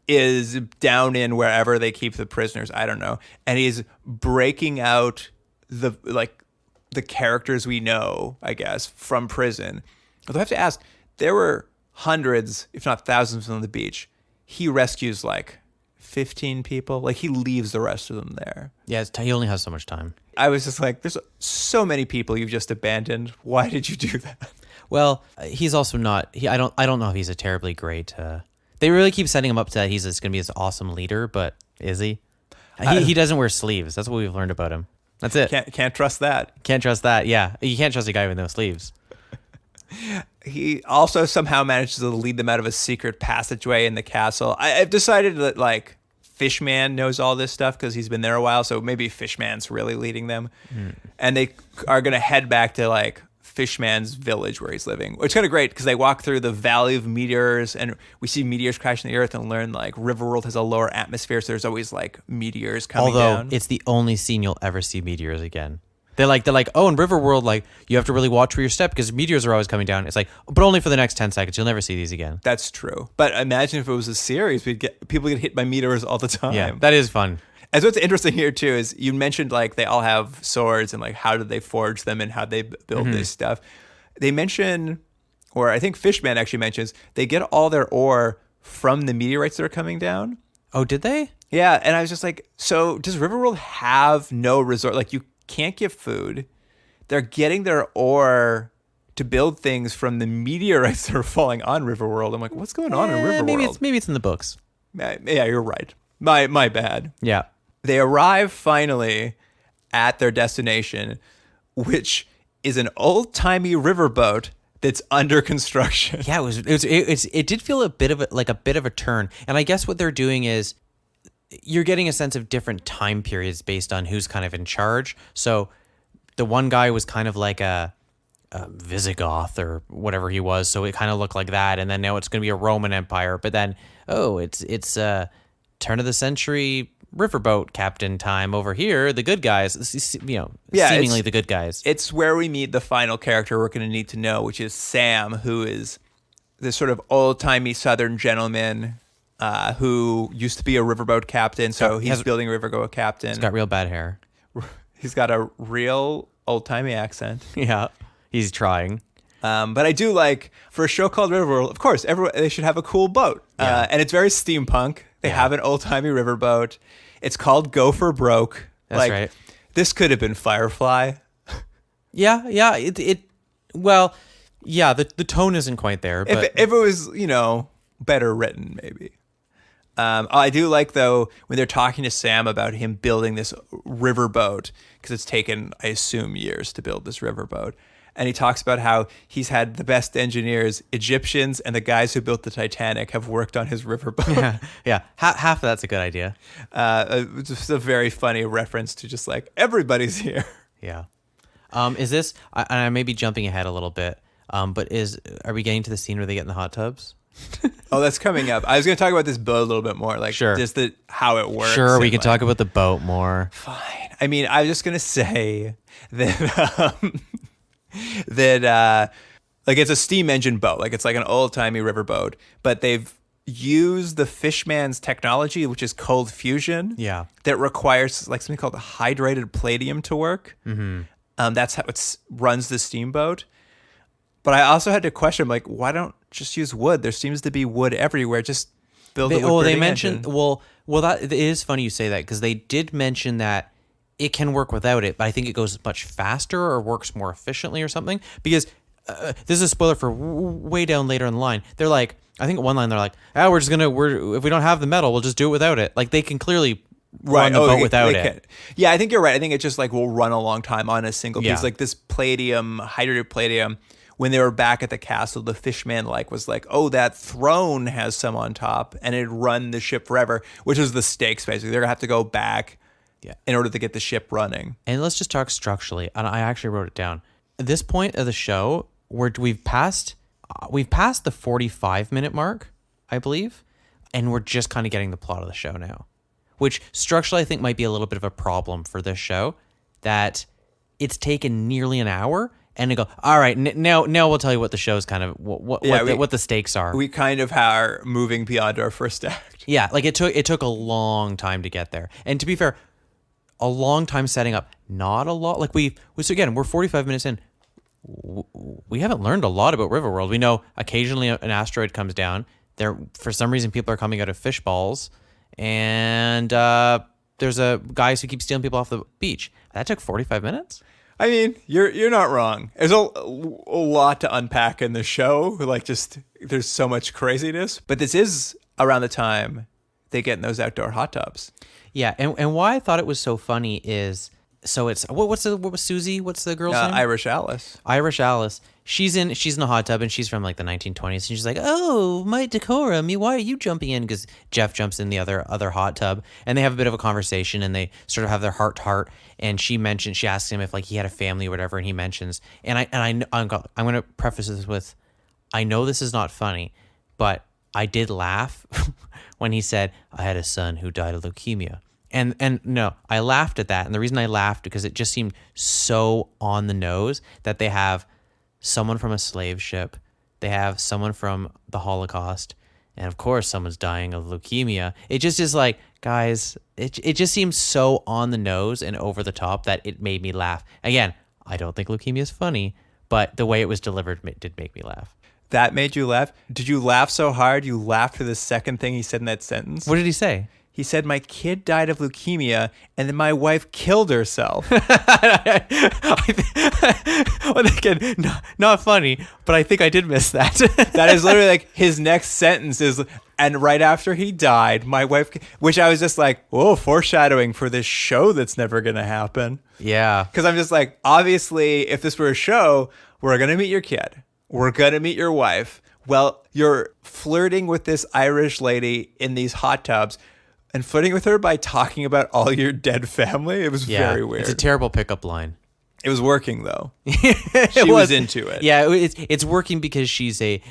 is down in wherever they keep the prisoners. I don't know. And he's breaking out the characters we know, I guess, from prison. Although I have to ask, there were hundreds, if not thousands on the beach. He rescues like 15 people. Like he leaves the rest of them there. Yeah, he only has so much time. I was just like, there's so many people you've just abandoned. Why did you do that? Well, he's also not. I don't know if he's a terribly great. They really keep setting him up to that he's going to be this awesome leader, but is he? He doesn't wear sleeves. That's what we've learned about him. That's it. Can't trust that. Can't trust that. Yeah, you can't trust a guy with no sleeves. He also somehow manages to lead them out of a secret passageway in the castle. I've decided that like Fishman knows all this stuff because he's been there a while. So maybe Fishman's really leading them. And they are going to head back to like Fishman's village where he's living, which is kind of great because they walk through the Valley of Meteors and we see meteors crashing the earth and learn like Riverworld has a lower atmosphere. So there's always like meteors coming down. It's the only scene you'll ever see meteors again. They're like, oh, in Riverworld, like you have to really watch where you step because meteors are always coming down. It's like, but only for the next 10 seconds. You'll never see these again. That's true. But imagine if it was a series, people get hit by meteors all the time. Yeah, that is fun. And what's interesting here too is you mentioned like they all have swords and like how did they forge them and how they build this stuff. They mention, or I think Fishman actually mentions, they get all their ore from the meteorites that are coming down. Oh, did they? Yeah, and I was just like, so does Riverworld have no resort? Like you can't get food. They're getting their ore to build things from the meteorites that are falling on Riverworld. I'm like, what's going on in Riverworld? Maybe it's in the books. Yeah, you're right. My bad. Yeah. They arrive finally at their destination, which is an old-timey riverboat that's under construction. Yeah, it did feel a bit of a turn. And I guess what they're doing is you're getting a sense of different time periods based on who's kind of in charge. So the one guy was kind of like a Visigoth or whatever he was, so it kind of looked like that. And then now it's going to be a Roman Empire. But then, it's turn of the century riverboat captain time over here. The good guys, seemingly the good guys. It's where we meet the final character we're going to need to know, which is Sam, who is this sort of old-timey Southern gentleman who used to be a riverboat captain. So he's building a riverboat captain. He's got real bad hair. He's got a real old-timey accent. Yeah, he's trying. But I do like, for a show called Riverworld, of course, they should have a cool boat. Yeah. And it's very steampunk. They have an old-timey riverboat. It's called Go for Broke. That's right. This could have been Firefly. Yeah. The tone isn't quite there. But If it was, better written, maybe. I do like, though, when they're talking to Sam about him building this riverboat, because it's taken, I assume, years to build this riverboat. And he talks about how he's had the best engineers, Egyptians, and the guys who built the Titanic have worked on his riverboat. Yeah. Half of that's a good idea. It's just a very funny reference to just like, everybody's here. Yeah. Is this, and I may be jumping ahead a little bit, but are we getting to the scene where they get in the hot tubs? Oh, that's coming up. I was going to talk about this boat a little bit more, like sure. just how it works. Sure, we can talk about the boat more. Fine. I mean, I was just going to say that like it's a steam engine boat, like it's like an old timey riverboat, but they've used the Fishman's technology, which is cold fusion. Yeah, that requires like something called hydrated palladium to work. Mm-hmm. That's how it runs the steamboat. But I also had to question, like, why don't just use wood? There seems to be wood everywhere. Just build a wood. They mentioned engine. Well, that it is funny you say that because they did mention that it can work without it, but I think it goes much faster or works more efficiently or something. Because this is a spoiler for way down later in the line. They're like, I think at one line they're like, if we don't have the metal, we'll just do it without it. Like they can clearly run the boat without it. Yeah, I think you're right. I think it just like will run a long time on a single piece. Yeah. Like this hydrated palladium. When they were back at the castle, the Fishman was like, oh, that throne has some on top, and it'd run the ship forever, which was the stakes, basically. They're going to have to go back in order to get the ship running. And let's just talk structurally. And I actually wrote it down. At this point of the show, we've passed the 45-minute mark, I believe, and we're just kind of getting the plot of the show now, which structurally I think might be a little bit of a problem for this show, that it's taken nearly an hour. And they go, all right, now we'll tell you what the show's kind of what the stakes are. We kind of are moving beyond our first act. Yeah, like it took a long time to get there. And to be fair, a long time setting up, not a lot. Like so again, we're 45 minutes in. We haven't learned a lot about Riverworld. We know occasionally an asteroid comes down. There, for some reason, people are coming out of fish balls, and there's guys who keep stealing people off the beach. That took 45 minutes. I mean, you're not wrong. There's a lot to unpack in the show. Like, just there's so much craziness. But this is around the time they get in those outdoor hot tubs. Yeah, and why I thought it was so funny is So it's what was Susie? What's the girl's name? Irish Alice. Irish Alice. She's in a hot tub and she's from like the 1920s. And she's like, "Oh, my decorum. Why are you jumping in?" Because Jeff jumps in the other hot tub and they have a bit of a conversation and they sort of have their heart to heart. And she asks him if like he had a family or whatever, and he mentions. I'm going to preface this with, I know this is not funny, but I did laugh when he said, "I had a son who died of leukemia." And no, I laughed at that. And the reason I laughed because it just seemed so on the nose that they have someone from a slave ship, they have someone from the Holocaust, and of course someone's dying of leukemia. It just is like, guys, it just seems so on the nose and over the top that it made me laugh. Again, I don't think leukemia is funny, but the way it was delivered did make me laugh. That made you laugh? Did you laugh so hard you laughed for the second thing he said in that sentence? What did he say? He said, "My kid died of leukemia, and then my wife killed herself." Well, again, not funny, but I think I did miss that. That is literally like his next sentence is, "And right after he died, my wife," which I was just like, whoa, foreshadowing for this show that's never going to happen. Yeah. Because I'm just like, obviously, if this were a show, we're going to meet your kid. We're going to meet your wife. Well, you're flirting with this Irish lady in these hot tubs. And flirting with her by talking about all your dead family, it was very weird. It's a terrible pickup line. It was working though. She was into it. Yeah, it's working because she's a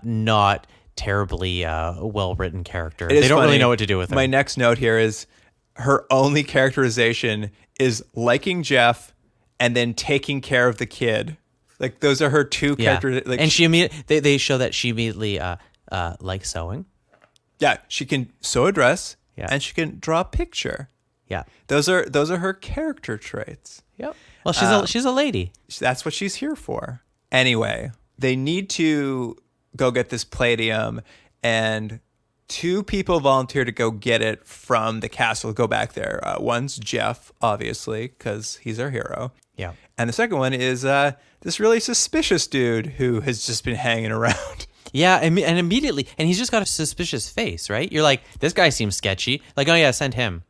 not terribly well written character. They don't really know what to do with her. My next note here is her only characterization is liking Jeff and then taking care of the kid. Like those are her two characters. Like, and they show that she immediately likes sewing. Yeah, she can sew a dress. Yeah. And she can draw a picture. Yeah. Those are her character traits. Yep. Well, she's a lady. That's what she's here for. Anyway, they need to go get this palladium, and two people volunteer to go get it from the castle, go back there. One's Jeff, obviously, because he's our hero. Yeah. And the second one is this really suspicious dude who has just been hanging around. Yeah, and immediately, and he's just got a suspicious face, right? You're like, this guy seems sketchy. Like, oh yeah, send him.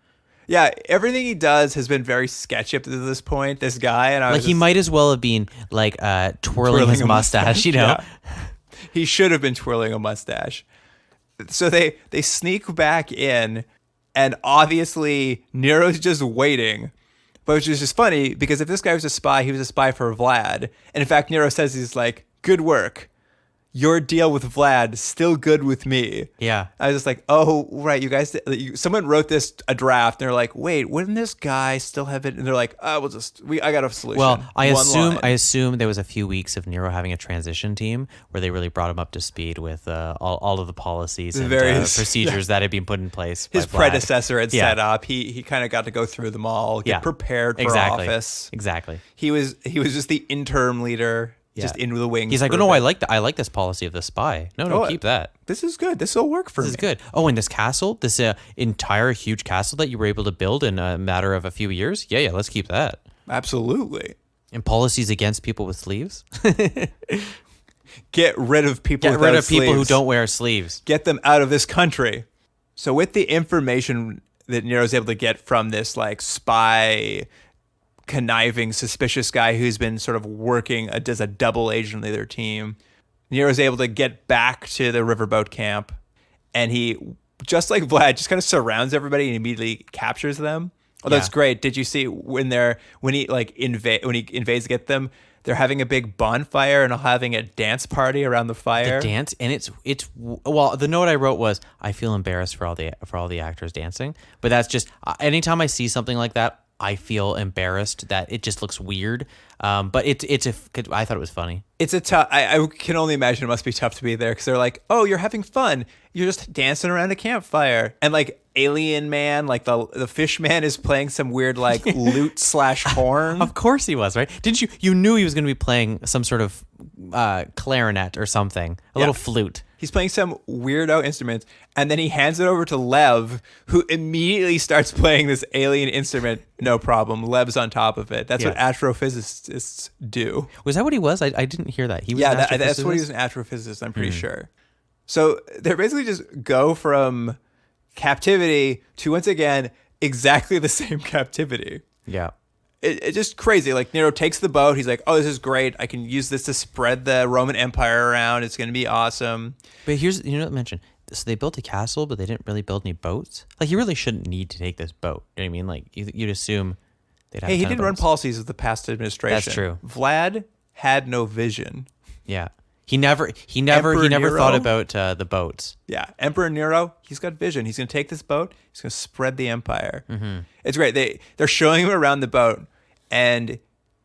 Yeah, everything he does has been very sketchy up to this point, this guy. And I was he might as well have been, like, twirling his mustache, you know? Yeah. He should have been twirling a mustache. So they sneak back in, and obviously Nero's just waiting. But which is just funny, because if this guy was a spy, he was a spy for Vlad. And in fact, Nero says, he's like, "Good work. Your deal with Vlad, still good with me." Yeah. I was just like, oh, right, you guys, someone wrote a draft, and they're like, wait, wouldn't this guy still have it? And they're like, I got a solution. Well, I One line. assume there was a few weeks of Nero having a transition team where they really brought him up to speed with all of the policies and procedures that had been put in place. His by Vlad. predecessor had set up. He kind of got to go through them all, get prepared for office. Exactly. He was just the interim leader. Just into the wings. He's like, oh no, I like this policy of the spy. No, keep that. This is good. This will work for me. This is good. Oh, and this castle, this entire huge castle that you were able to build in a matter of a few years. Yeah, let's keep that. Absolutely. And policies against people with sleeves. Get rid of people. Get rid of people who don't wear sleeves. Get them out of this country. So with the information that Nero's able to get from this like spy, conniving, suspicious guy who's been sort of working as a double agent of their team, Nero's able to get back to the riverboat camp, and he, just like Vlad, just kind of surrounds everybody and immediately captures them. Oh, that's great. Did you see when he invades to get them, they're having a big bonfire and having a dance party around the fire. The dance, and it's well, the note I wrote was, I feel embarrassed for all the actors dancing, but that's just anytime I see something like that, I feel embarrassed that it just looks weird. But I thought it was funny. It's a tough. I can only imagine it must be tough to be there because they're like, oh, you're having fun. You're just dancing around a campfire, and like Alien Man, like the fish man is playing some weird like lute / horn. Of course he was, right? Didn't you? You knew he was going to be playing some sort of clarinet or something, a little flute. He's playing some weirdo instrument, and then he hands it over to Lev, who immediately starts playing this alien instrument. No problem. Lev's on top of it. That's what astrophysicists do. Was that what he was? I didn't hear that. He was an astrophysicist? That's what he was, an astrophysicist, I'm pretty sure. So they're basically just go from captivity to, once again, exactly the same captivity. Yeah. It's just crazy. Like Nero takes the boat. He's like, "Oh, this is great. I can use this to spread the Roman Empire around. It's going to be awesome." But here's, mention. So they built a castle, but they didn't really build any boats. Like, he really shouldn't need to take this boat. You know what I mean? Like, you'd assume they'd have. Hey, a he ton of didn't run boats. policies of the past administration. That's true. Vlad had no vision. Yeah, he never Emperor Nero? thought about the boats. Yeah, Emperor Nero, he's got vision. He's going to take this boat. He's going to spread the empire. Mm-hmm. It's great. They're showing him around the boat, and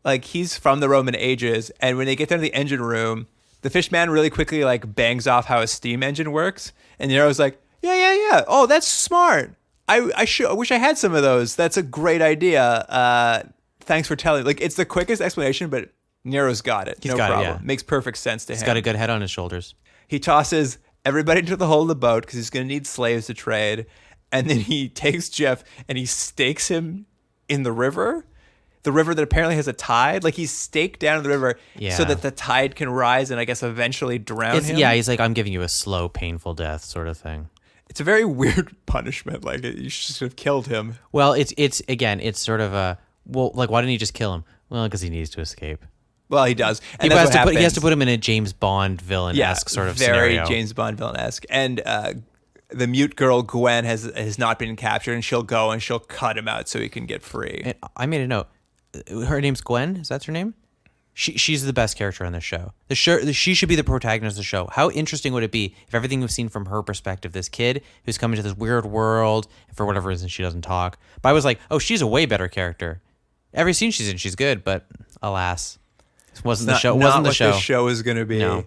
like he's from the Roman ages. And when they get down to the engine room, the fish man really quickly like bangs off how a steam engine works, and Nero's like, yeah. Oh, that's smart. I wish I had some of those. That's a great idea. Thanks for telling. Like, it's the quickest explanation, but Nero's got it. He's no got it, problem. yeah. Makes perfect sense to him. He's got a good head on his shoulders. He tosses everybody into the hull of the boat because he's going to need slaves to trade. And then he takes Jeff and he stakes him in the river that apparently has a tide. Like, he's staked down in the river so that the tide can rise and I guess eventually drown him. Yeah, he's like, I'm giving you a slow, painful death sort of thing. It's a very weird punishment. Like, you should have killed him. Well, it's sort of a, well, like, why didn't he just kill him? Well, because he needs to escape. Well, he does. And He that's what has to happens. put him in a James Bond villain-esque sort of very scenario. James Bond villain-esque. And the mute girl Gwen has not been captured, and she'll go and she'll cut him out so he can get free. And I made a note. Her name's Gwen. Is that her name? She's the best character on this show. She should be the protagonist of the show. How interesting would it be if everything we've seen from her perspective, this kid who's coming to this weird world, and for whatever reason she doesn't talk. But I was like, oh, she's a way better character. Every scene she's in, she's good, but alas, it wasn't the show. Not The what show. the show is going to be. No.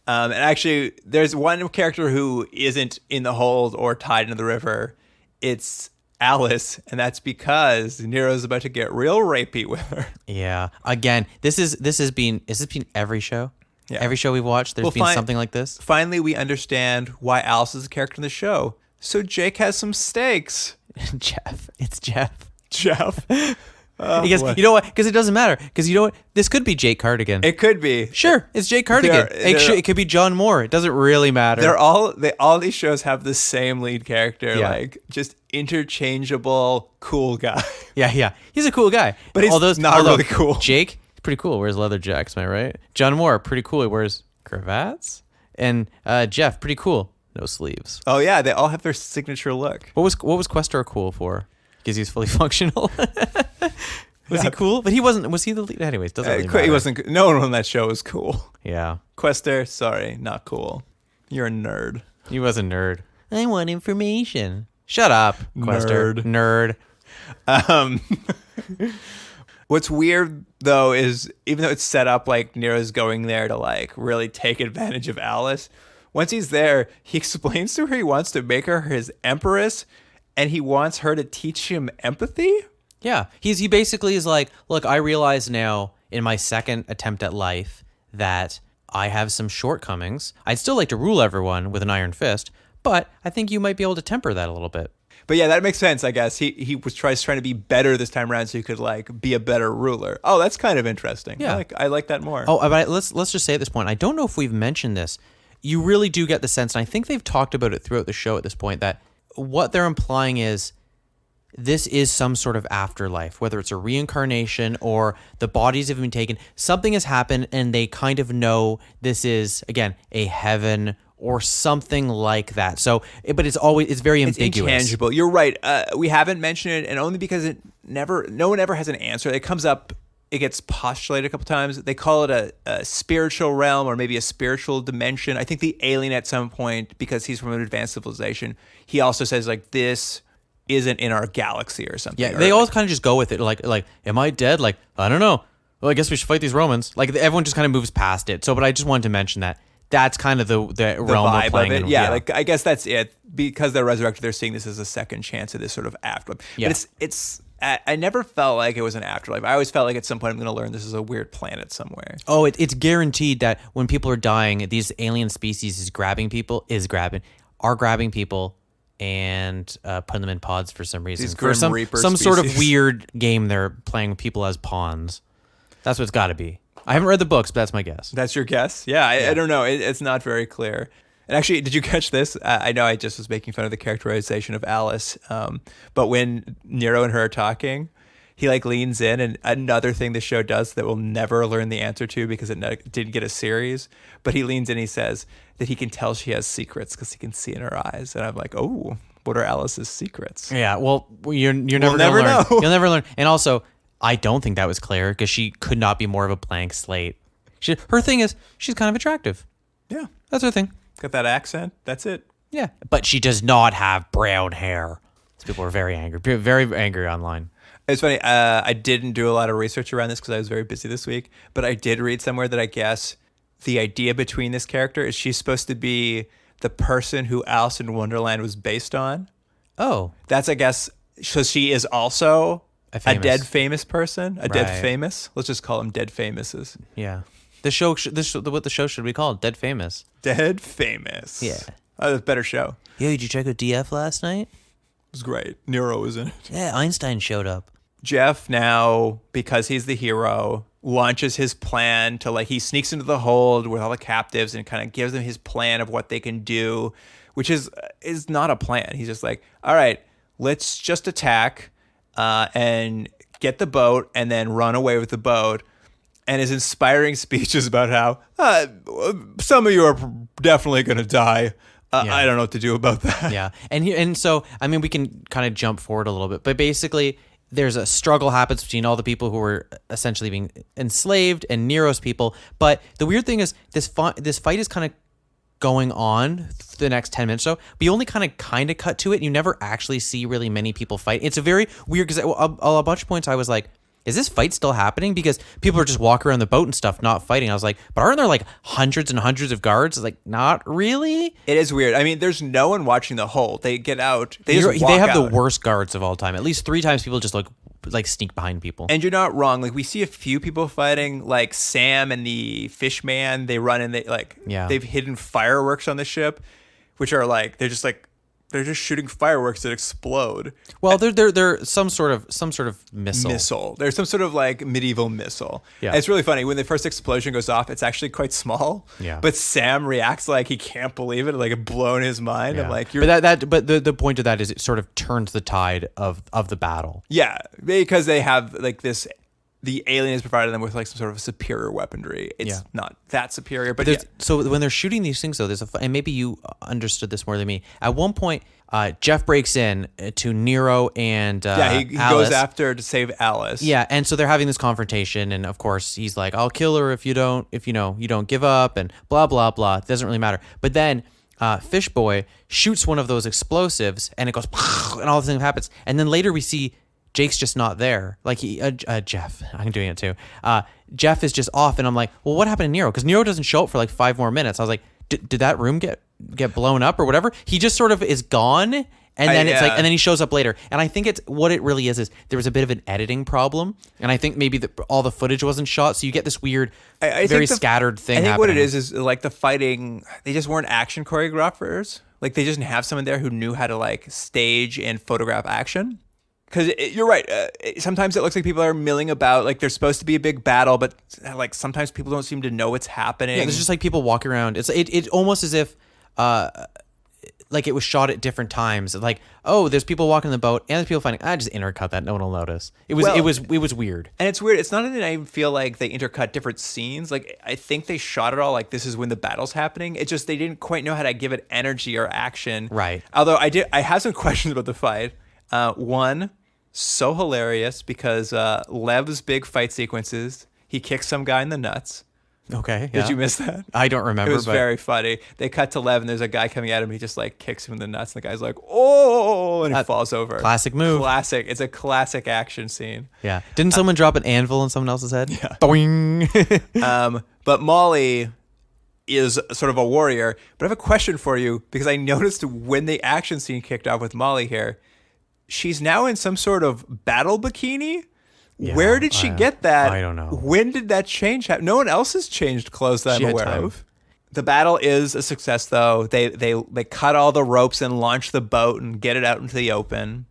And actually, there's one character who isn't in the hold or tied into the river. It's Alice, and that's because Nero's about to get real rapey with her. Yeah. Again, this has been every show. Yeah. Every show we've watched, there's been something like this. Finally, we understand why Alice is a character in the show. So Jake has some stakes. Jeff. It's Jeff. Jeff. Because you know what? Because it doesn't matter. Because you know what? This could be Jake Cardigan. It could be. Sure, it's Jake Cardigan. It could be John Moore. It doesn't really matter. All these shows have the same lead character, Yeah. like just interchangeable cool guy. Yeah. He's a cool guy. But he's not really cool. Jake, pretty cool. Wears leather jacks, am I right? John Moore, pretty cool. He wears cravats. And Jeff, pretty cool. No sleeves. Oh yeah, they all have their signature look. What was Questor cool for? Because he's fully functional. Was he cool? But he wasn't. Was he the lead? Anyways, doesn't really matter. He wasn't. No one on that show was cool. Yeah. Quester, sorry, not cool. You're a nerd. He was a nerd. I want information. Shut up, Quester. Nerd. What's weird though is even though it's set up like Nero's going there to like really take advantage of Alice, once he's there, he explains to her he wants to make her his empress, and he wants her to teach him empathy. Yeah. He basically is like, look, I realize now in my second attempt at life that I have some shortcomings. I'd still like to rule everyone with an iron fist, but I think you might be able to temper that a little bit. But yeah, that makes sense, I guess. He was trying to be better this time around so he could like be a better ruler. Oh, that's kind of interesting. Yeah. I like that more. Oh, but let's just say at this point, I don't know if we've mentioned this. You really do get the sense, and I think they've talked about it throughout the show at this point, that what they're implying is this is some sort of afterlife, whether it's a reincarnation or the bodies have been taken. Something has happened, and they kind of know this is, again, a heaven or something like that. So, but it's very ambiguous. It's intangible. You're right. We haven't mentioned it, and only because no one ever has an answer. It comes up, it gets postulated a couple times. They call it a spiritual realm or maybe a spiritual dimension. I think the alien at some point, because he's from an advanced civilization, he also says like this isn't in our galaxy or something. Yeah, they all kind of just go with it. Like, am I dead? Like, I don't know. Well, I guess we should fight these Romans. Like, everyone just kind of moves past it. So, but I just wanted to mention that. That's kind of the realm we're playing in. Yeah, like I guess that's it. Because they're resurrected, they're seeing this as a second chance of this sort of afterlife. Yeah. But it's I never felt like it was an afterlife. I always felt like at some point I'm going to learn this is a weird planet somewhere. Oh, it's guaranteed that when people are dying, these alien species are grabbing people and putting them in pods for some reason. These For Grim some Reaper sort of species. weird game they're playing people as pawns. That's what it's got to be. I haven't read the books, but that's my guess. That's your guess? Yeah, I don't know. It's not very clear. And actually, did you catch this? I know I just was making fun of the characterization of Alice, but when Nero and her are talking, he like leans in, and another thing the show does that we'll never learn the answer to because it didn't get a series, but he leans in and he says that he can tell she has secrets because he can see in her eyes. And I'm like, oh, what are Alice's secrets? Yeah, well, you're never never gonna learn. know. You'll never learn. And also, I don't think that was clear because she could not be more of a blank slate. Her thing is she's kind of attractive. Yeah. That's her thing. Got that accent. That's it. Yeah, but she does not have brown hair. So people are very angry online. It's funny. I didn't do a lot of research around this because I was very busy this week, but I did read somewhere that I guess the idea between this character is she's supposed to be the person who Alice in Wonderland was based on. Oh. That's, I guess, so she is also a dead famous person, a dead Right. famous. Let's just call them dead famouses. Yeah. What the show should be called? Dead Famous. Dead famous. Yeah. Oh, that's a better show. Yo, did you check out DF last night? It was great. Nero was in it. Yeah, Einstein showed up. Jeff now, because he's the hero, launches his plan to he sneaks into the hold with all the captives and kind of gives them his plan of what they can do, which is not a plan. He's just like, all right, let's just attack and get the boat and then run away with the boat. And his inspiring speech is about how some of you are definitely going to die. I don't know what to do about that. Yeah. And so, I mean, we can kind of jump forward a little bit, but basically there's a struggle happens between all the people who were essentially being enslaved and Nero's people. But the weird thing is this fight is kind of going on for the next 10 minutes or so, but you only kind of cut to it. And you never actually see really many people fight. It's a very weird, because a bunch of points I was like, is this fight still happening? Because people are just walking around the boat and stuff, not fighting. I was like, but aren't there like hundreds and hundreds of guards? It's like, not really. It is weird. I mean, there's no one watching the whole. They get out. They They have out. the worst guards of all time. At least 3 times people just like sneak behind people. And you're not wrong. Like, we see a few people fighting, like Sam and the fish man. They run and they've hidden fireworks on the ship, which are they're just shooting fireworks that explode. Well, they're some sort of missile. There's some sort of medieval missile. Yeah. And it's really funny when the first explosion goes off. It's actually quite small. Yeah. But Sam reacts like he can't believe it, like it blown his mind. Yeah. I'm like, but the point of that is it sort of turns the tide of the battle. yeah, because they have this. The aliens provided them with some sort of superior weaponry. It's not that superior, but So when they're shooting these things, though, and maybe you understood this more than me. At one point, Jeff breaks in to Nero and he Alice. goes after to save Alice. Yeah, and so they're having this confrontation, and of course he's like, "I'll kill her if you don't give up," and blah blah blah. It doesn't really matter. But then Fish Boy shoots one of those explosives, and it goes, and all this thing happens. And then later we see Jake's just not there. Like Jeff, I'm doing it too. Jeff is just off, and I'm like, well, what happened to Nero? Because Nero doesn't show up for 5 more minutes. I was like, did that room get blown up or whatever? He just sort of is gone, and then and then he shows up later. And I think it's what it really is there was a bit of an editing problem, and I think maybe all the footage wasn't shot, so you get this weird, very scattered thing. I think happening. what it is the fighting. They just weren't action choreographers. They just didn't have someone there who knew how to stage and photograph action. Because you're right. Sometimes it looks like people are milling about. There's supposed to be a big battle, but sometimes people don't seem to know what's happening. Yeah, there's just people walking around. It's almost as if it was shot at different times. There's people walking the boat and there's people fighting. I just intercut that. No one will notice. It was weird. And it's weird. It's not that I even feel like they intercut different scenes. I think they shot it all this is when the battle's happening. It's just they didn't quite know how to give it energy or action. Right. Although I have some questions about the fight. One, so hilarious because Lev's big fight sequences, he kicks some guy in the nuts. Okay. Did you miss that? I don't remember. It was very funny. They cut to Lev and there's a guy coming at him. He just kicks him in the nuts and the guy's like, oh, and he falls over. Classic move. Classic. It's a classic action scene. Yeah. Didn't someone drop an anvil on someone else's head? Yeah. Boing. But Molly is sort of a warrior. But I have a question for you because I noticed when the action scene kicked off with Molly here, she's now in some sort of battle bikini. Yeah, where did she get that? I don't know. When did that change happen? No one else has changed clothes that I'm aware of. The battle is a success, though. They cut all the ropes and launch the boat and get it out into the open.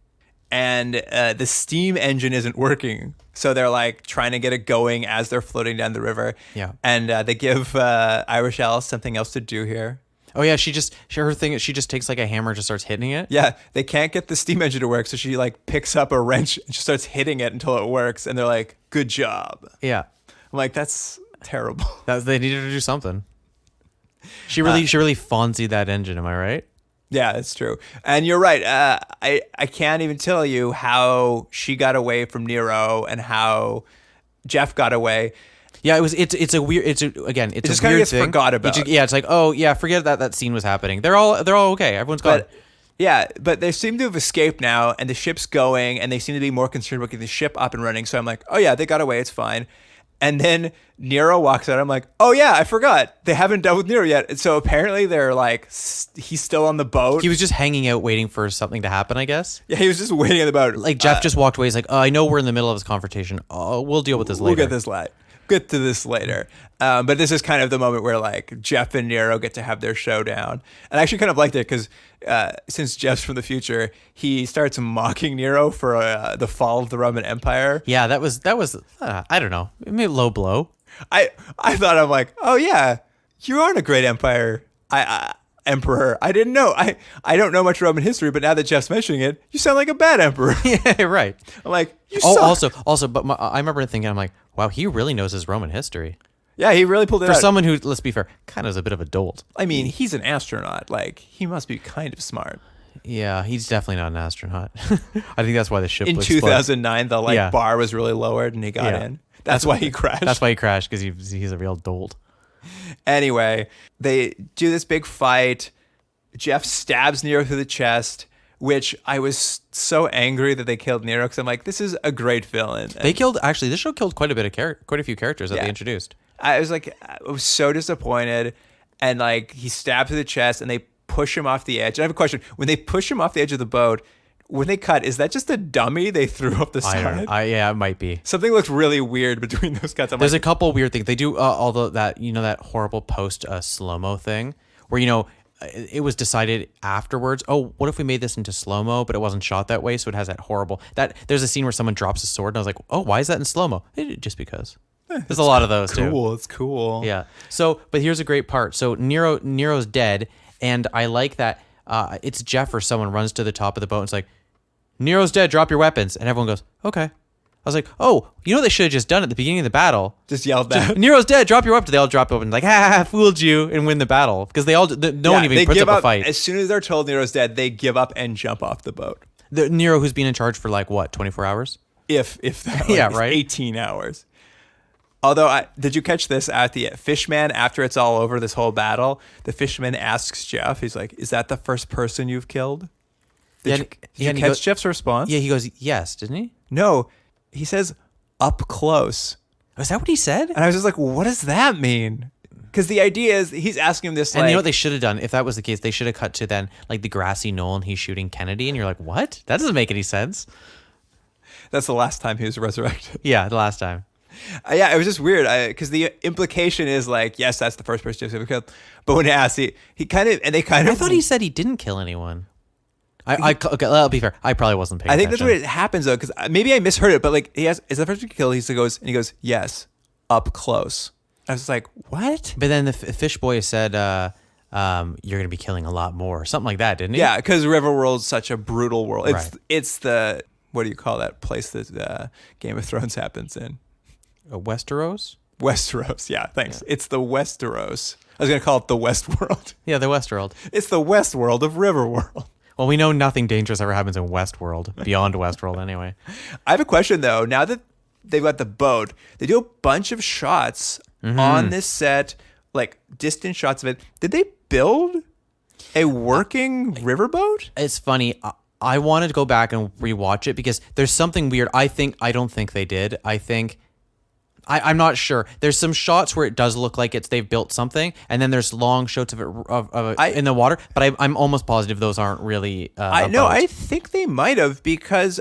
And the steam engine isn't working. So they're trying to get it going as they're floating down the river. Yeah. And they give Irish Alice something else to do here. Oh yeah, she just takes like a hammer and just starts hitting it. Yeah, they can't get the steam engine to work, so she like picks up a wrench and she starts hitting it until it works, and they're like, "Good job." Yeah, I'm like, that's terrible. they needed to do something. She really Fonzied that engine. Am I right? Yeah, that's true. And you're right. I can't even tell you how she got away from Nero and how Jeff got away. Yeah, it's a weird it's just a kind of weird gets thing. forgot about. It's like, oh yeah, forget that scene was happening. They're all okay. Everyone's gone. But they seem to have escaped now, and the ship's going, and they seem to be more concerned about getting the ship up and running. So I'm like, oh yeah, they got away. It's fine. And then Nero walks out. I'm like, oh yeah, I forgot. They haven't dealt with Nero yet. And so apparently they're like, he's still on the boat. He was just hanging out waiting for something to happen, I guess. Yeah, he was just waiting on the boat. Like Jeff just walked away. He's like, oh, I know we're in the middle of this confrontation. Oh, we'll deal with this later. We'll get to this later. But this is kind of the moment where like Jeff and Nero get to have their showdown. And I actually kind of liked it because since Jeff's from the future, he starts mocking Nero for the fall of the Roman Empire. Yeah, that was I don't know, maybe a low blow. I thought, I'm like, oh yeah, you aren't a great emperor. I didn't know. I don't know much Roman history, but now that Jeff's mentioning it, you sound like a bad emperor. Yeah, right. I'm like, you suck. Also, but I remember thinking, I'm like, wow, he really knows his Roman history. Yeah, he really pulled it out. For someone who, let's be fair, kind of is a bit of a dolt. I mean, he's an astronaut. Like, he must be kind of smart. Yeah, he's definitely not an astronaut. I think that's why the ship in 2009, the bar was really lowered and he got in. That's why he crashed. That's why he crashed, because he's a real dolt. Anyway, they do this big fight. Jeff stabs Nero through the chest, which I was so angry that they killed Nero because I'm like, this is a great villain. This show killed quite a few characters that they introduced. I was so disappointed, and like he stabbed through the chest and they push him off the edge. And I have a question. When they push him off the edge of the boat, when they cut, is that just a dummy they threw up the side? Yeah, it might be. Something looked really weird between those cuts. There's a couple weird things. They do although that that horrible post slow-mo thing where it was decided afterwards, oh, what if we made this into slow-mo, but it wasn't shot that way, so it has that horrible there's a scene where someone drops a sword and I was like, oh, why is that in slow-mo? Just because. There's a lot of those too. Cool, it's cool. Yeah. So, but here's a great part. So Nero's dead, and I like that it's Jeff or someone runs to the top of the boat and it's like, Nero's dead, drop your weapons. And everyone goes, okay. I was like, oh, what they should have just done at the beginning of the battle? Just yelled that. Nero's dead, drop your weapons. They all drop weapons like, fooled you, and win the battle. Because no one even puts up a fight. As soon as they're told Nero's dead, they give up and jump off the boat. Nero, who's been in charge for 24 hours? If that, yeah, right. 18 hours. Although, did you catch this at the Fishman, after it's all over, this whole battle, the Fishman asks Jeff, he's like, is that the first person you've killed? Did you catch Jeff's response? Yeah, he goes, yes, didn't he? No, he says, up close. Is that what he said? And I was just like, what does that mean? Because the idea is he's asking him this, and you know what they should have done? If that was the case, they should have cut to then the grassy knoll and he's shooting Kennedy, and you're like, what? That doesn't make any sense. That's the last time he was resurrected. Yeah, the last time. Yeah, it was just weird because the implication is like, yes, that's the first person who's ever killed. But when asked, he kind of, and they kind of. I thought he said he didn't kill anyone. Okay, I'll be fair. I probably wasn't paying attention. I think that's what it happens though, because maybe I misheard it. But is the first person killed? He goes, yes, up close. I was like, what? But then the fish boy said, you're gonna be killing a lot more, something like that, didn't he? Yeah, because Riverworld's such a brutal world. It's right. the, what do you call that place that Game of Thrones happens in? Westeros? Westeros, yeah, thanks. Yeah. It's the Westeros. I was going to call it the Westworld. Yeah, the Westworld. It's the Westworld of Riverworld. Well, we know nothing dangerous ever happens in Westworld, beyond Westworld anyway. I have a question, though. Now that they've got the boat, they do a bunch of shots on this set, distant shots of it. Did they build a working riverboat? It's funny. I wanted to go back and rewatch it because there's something weird. I don't think they did. I'm not sure. There's some shots where it does look like they've built something, and then there's long shots of it in the water. But I'm almost positive those aren't really. I think they might have, because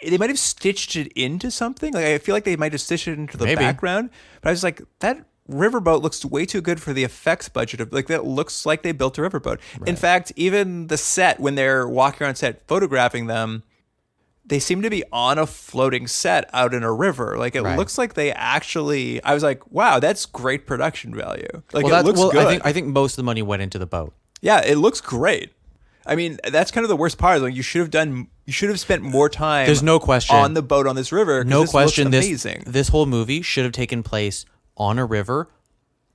they might have stitched it into something. I feel like they might have stitched it into the background. But I was like, that riverboat looks way too good for the effects budget of that. Looks like they built a riverboat. Right. In fact, even the set, when they're walking around set photographing them, they seem to be on a floating set out in a river. Like it Right. looks like they actually. I was like, wow, that's great production value. Like Well, it looks good. I think most of the money went into the boat. Yeah, it looks great. I mean, that's kind of the worst part. Like you should have spent more time. There's no question on the boat on this river. 'Cause No this question. looks amazing. This whole movie should have taken place on a river,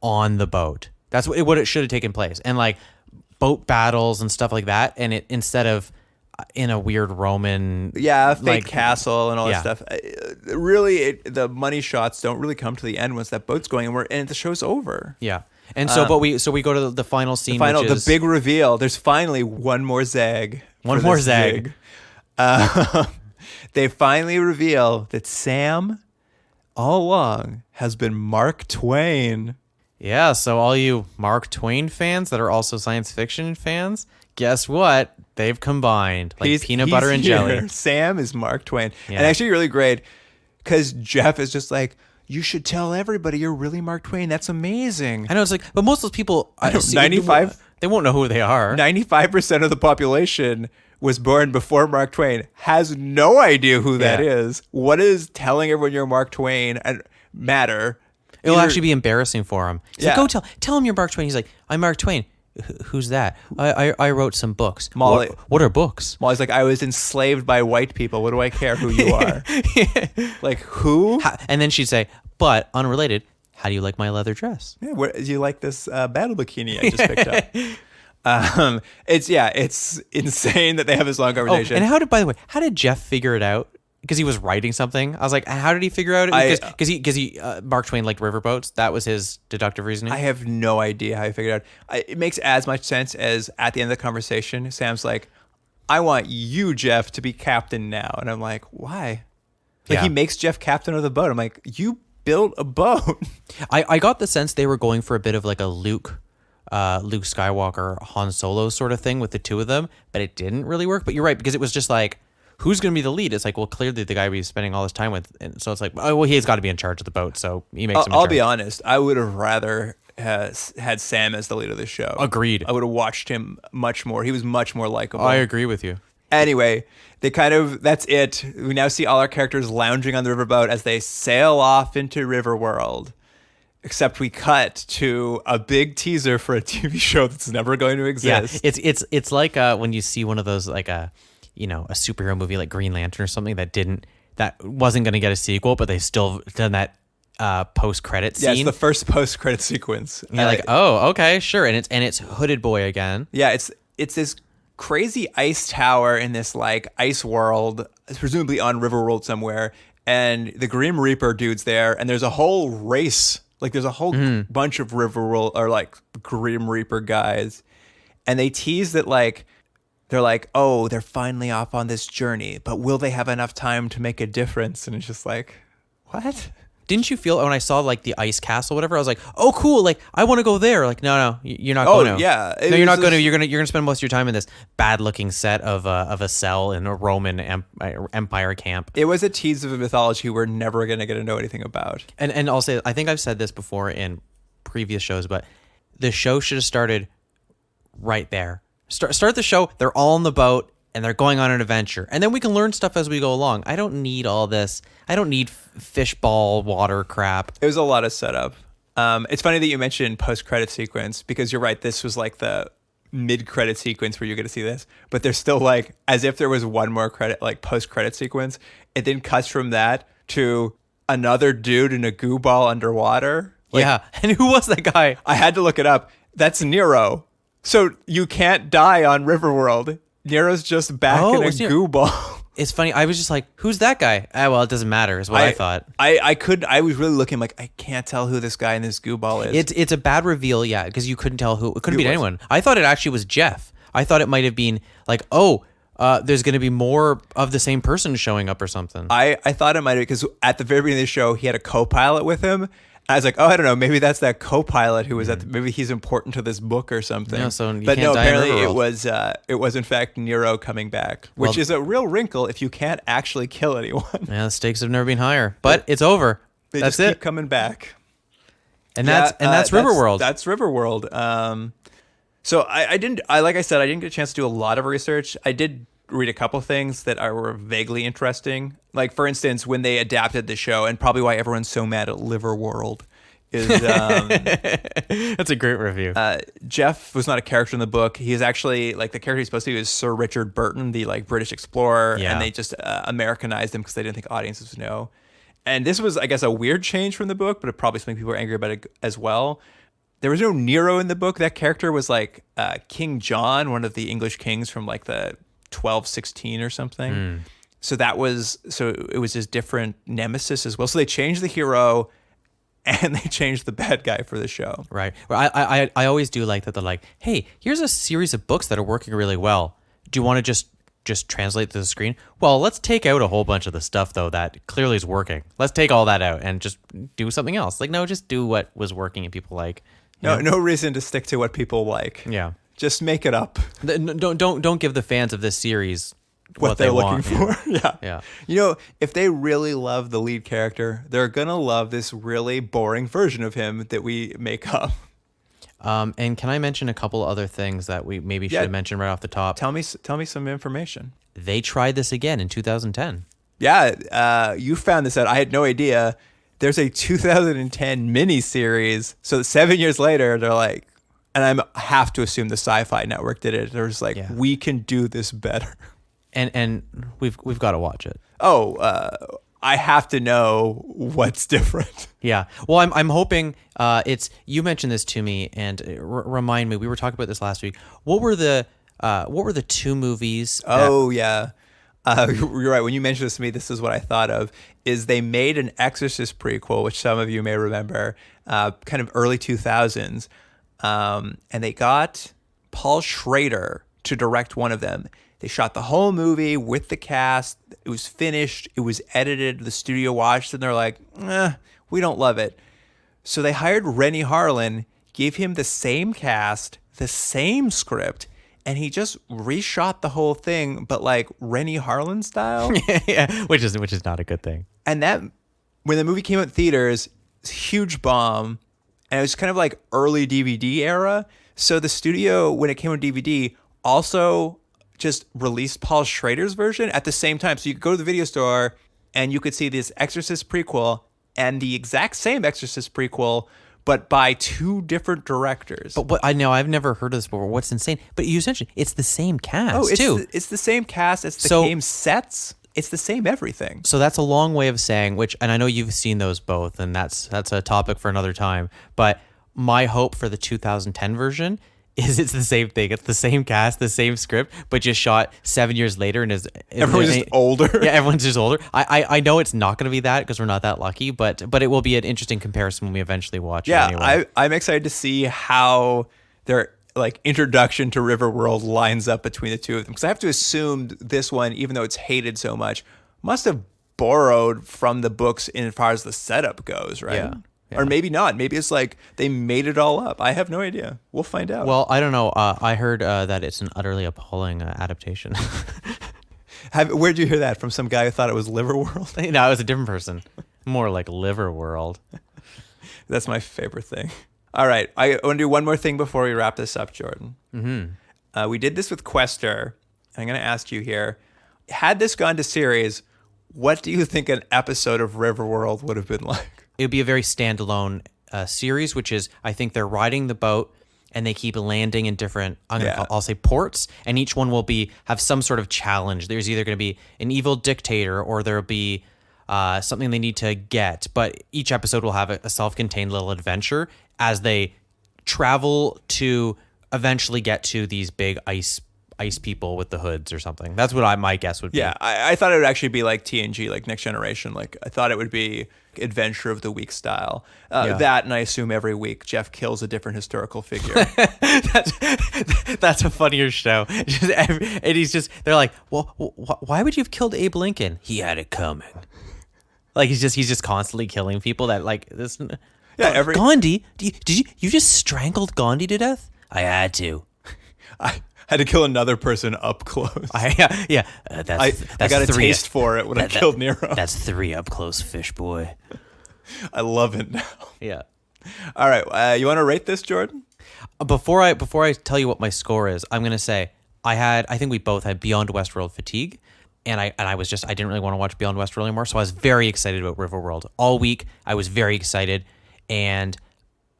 on the boat. That's what it should have taken place, and like boat battles and stuff like that. And it instead of in a weird Roman, fake castle and all yeah. that stuff. Really, the money shots don't really come to the end once that boat's going, and the show's over. Yeah. And so, but we go to the final scene, which is The big reveal. There's finally one more zag. One for more this zag. zig. They finally reveal that Sam, all along, has been Mark Twain. Yeah. So all you Mark Twain fans that are also science fiction fans, guess what? They've combined like peanut butter and here. jelly. Sam is Mark Twain, Yeah. and actually really great because Jeff is just like, you should tell everybody you're really Mark Twain. That's amazing. I know it's like, but most of those people, 95 they won't know who they are. 95% of the population was born before Mark Twain, has no idea who that Yeah. is. What is telling everyone you're Mark Twain matter? It'll Either- actually be embarrassing for him. He's like, Yeah. go tell him you're Mark Twain. He's like, I'm Mark Twain. Who's that? I wrote some books. Molly- What are books? Molly's like, I was enslaved by white people. What do I care who you are? Like, who? And then she'd say, but unrelated, how do you like my leather dress? Yeah, do you like this battle bikini I just picked up? It's insane that they have this long conversation. And by the way, how did Jeff figure it out? Because he was writing something. I was like, how did he figure out it? Because Mark Twain liked riverboats. That was his deductive reasoning. I have no idea how he figured it out. It makes as much sense as at the end of the conversation, Sam's like, I want you, Jeff, to be captain now. And I'm like, why? Like, Yeah. he makes Jeff captain of the boat. I'm like, you built a boat. I got the sense they were going for a bit of like a Luke Skywalker, Han Solo sort of thing with the two of them, but it didn't really work. But you're right, because it was just like, who's going to be the lead? It's like, well, clearly the guy we're spending all this time with. And so it's like, oh, well, he's got to be in charge of the boat. So he makes him in I'll charge. be honest. I would have rather had Sam as the lead of the show. Agreed. I would have watched him much more. He was much more likable. I agree with you. Anyway, that's it. We now see all our characters lounging on the riverboat as they sail off into Riverworld. Except we cut to a big teaser for a TV show that's never going to exist. Yeah, it's like when you see one of those like a superhero movie like Green Lantern or something that wasn't going to get a sequel, but they still done that post credit scene. Yeah, it's the first post credit sequence. And you're like, oh, okay, sure, and it's Hooded Boy again. Yeah, it's this crazy ice tower in this like ice world, presumably on Riverworld somewhere, and the Grim Reaper dude's there, and there's a whole race. Like there's a whole bunch of Riverworld or like Grim Reaper guys, and they tease that like they're like, oh, they're finally off on this journey, but will they have enough time to make a difference? And it's just like, what? Didn't you feel when I saw like the ice castle, whatever? I was like, oh, cool. Like I want to go there. Like no, you're not going to. Yeah, no, you're not going to. You're gonna spend most of your time in this bad looking set of a cell in a Roman Empire camp. It was a tease of a mythology we're never gonna get to know anything about. And I'll say, I think I've said this before in previous shows, but the show should have started right there. Start the show. They're all on the boat and they're going on an adventure, and then we can learn stuff as we go along. I don't need all this. I don't need fishball water crap. It was a lot of setup. It's funny that you mentioned post-credit sequence because you're right. This was like the mid-credit sequence where you get to see this, but there's still like as if there was one more credit, like post-credit sequence. It then cuts from that to another dude in a goo ball underwater. Like, Yeah, and who was that guy? I had to look it up. That's Nero. So you can't die on Riverworld. Nero's just back in a was Nero- goo ball. It's funny. I was just like, who's that guy? Well, it doesn't matter is what I thought. I was really looking like, I can't tell who this guy in this goo ball is. It's a bad reveal, yeah, because you couldn't tell who. It couldn't Who be was anyone. I thought it actually was Jeff. I thought it might have been like, there's going to be more of the same person showing up or something. I thought it might have, because at the very beginning of the show, he had a co-pilot with him. I was like, oh, I don't know, maybe that's that co-pilot who was maybe he's important to this book or something. Yeah, so you but can't no, die in apparently Riverworld. it was in fact Nero coming back, which is a real wrinkle if you can't actually kill anyone. Yeah, the stakes have never been higher, but it's over. They That's just it. keep coming back. And that's Riverworld. That's Riverworld. So I didn't like I said, I didn't get a chance to do a lot of research. I did read a couple things that were vaguely interesting. Like, for instance, when they adapted the show, and probably why everyone's so mad at Liverworld, is That's a great review. Jeff was not a character in the book. He is actually, like, the character he's supposed to be is Sir Richard Burton, the, like, British explorer, Yeah. and they just Americanized him because they didn't think audiences would know. And this was, I guess, a weird change from the book, but it probably something people were angry about it as well. There was no Nero in the book. That character was like King John, one of the English kings from like the 1216 or something. So it was his different nemesis as well. So they changed the hero and they changed the bad guy for the show. Right. Well, I always do like that. They're like, hey, here's a series of books that are working really well. Do you want to just translate to the screen? Well, let's take out a whole bunch of the stuff though that clearly is working. Let's take all that out and just do something else. Like, no, just do what was working and people like. No reason to stick to what people like. Yeah. Just make it up. Don't give the fans of this series What they they're looking want. for. Yeah. Yeah. You know, if they really love the lead character, they're going to love this really boring version of him that we make up. And can I mention a couple other things that we maybe should have mentioned right off the top? Tell me some information. They tried this again in 2010. Yeah, you found this out. I had no idea. There's a 2010 miniseries. So 7 years later, they're like, and I have to assume the Sci-Fi Network did it. They're just like, we can do this better. And we've got to watch it. I have to know what's different. Yeah. Well, I'm hoping it's. You mentioned this to me, and remind me. We were talking about this last week. What were the two movies? Yeah. You're right. When you mentioned this to me, this is what I thought of. Is they made an Exorcist prequel, which some of you may remember, kind of early 2000s, and they got Paul Schrader to direct one of them. They shot the whole movie with the cast. It was finished. It was edited. The studio watched it, and they're like, we don't love it. So they hired Rennie Harlin, gave him the same cast, the same script, and he just reshot the whole thing, but like Rennie Harlin style. Yeah, which is not a good thing. And that, when the movie came out in theaters, it's a huge bomb, and it was kind of like early DVD era. So the studio, when it came on DVD, also just released Paul Schrader's version at the same time. So you could go to the video store and you could see this Exorcist prequel and the exact same Exorcist prequel, but by two different directors. But what I know, I've never heard of this before. What's insane? But you essentially, it's the same cast too. It's the same cast. It's the same sets. It's the same everything. So that's a long way of saying, and I know you've seen those both, and that's a topic for another time. But my hope for the 2010 version is it's the same thing. It's the same cast, the same script, but just shot 7 years later, and everyone's just older. Yeah, everyone's just older. I know it's not going to be that because we're not that lucky, but it will be an interesting comparison when we eventually watch it. Anyway. I'm excited to see how their like introduction to Riverworld lines up between the two of them, because I have to assume this one, even though it's hated so much, must have borrowed from the books in as far as the setup goes, right? Yeah. Or maybe not. Maybe it's like they made it all up. I have no idea. We'll find out. Well, I don't know. I heard that it's an utterly appalling adaptation. Where'd you hear that? From some guy who thought it was Liverworld? No, it was a different person. More like Liverworld. That's my favorite thing. All right. I want to do one more thing before we wrap this up, Jordan. Mm-hmm. We did this with Quester. I'm going to ask you here. Had this gone to series, what do you think an episode of Riverworld would have been like? It would be a very standalone series, which is, I think they're riding the boat and they keep landing in different, I'll say ports, and each one will have some sort of challenge. There's either going to be an evil dictator or there'll be something they need to get, but each episode will have a self-contained little adventure as they travel to eventually get to these big ice people with the hoods or something. That's what my guess would be. Yeah, I thought it would actually be like TNG, like Next Generation. Like I thought it would be Adventure of the Week style. That, and I assume every week Jeff kills a different historical figure. That's a funnier show. They're like, well, why would you have killed Abe Lincoln? He had it coming. Like he's just constantly killing people that like this. Yeah, Gandhi. You just strangled Gandhi to death? I had to. I had to kill another person up close. I got a taste for it when I killed Nero. That's 3 up close, fish boy. I love it now. Yeah. All right. You want to rate this, Jordan? Before I tell you what my score is, I'm going to say I think we both had Beyond Westworld fatigue. And I didn't really want to watch Beyond Westworld anymore. So I was very excited about Riverworld. All week, I was very excited. And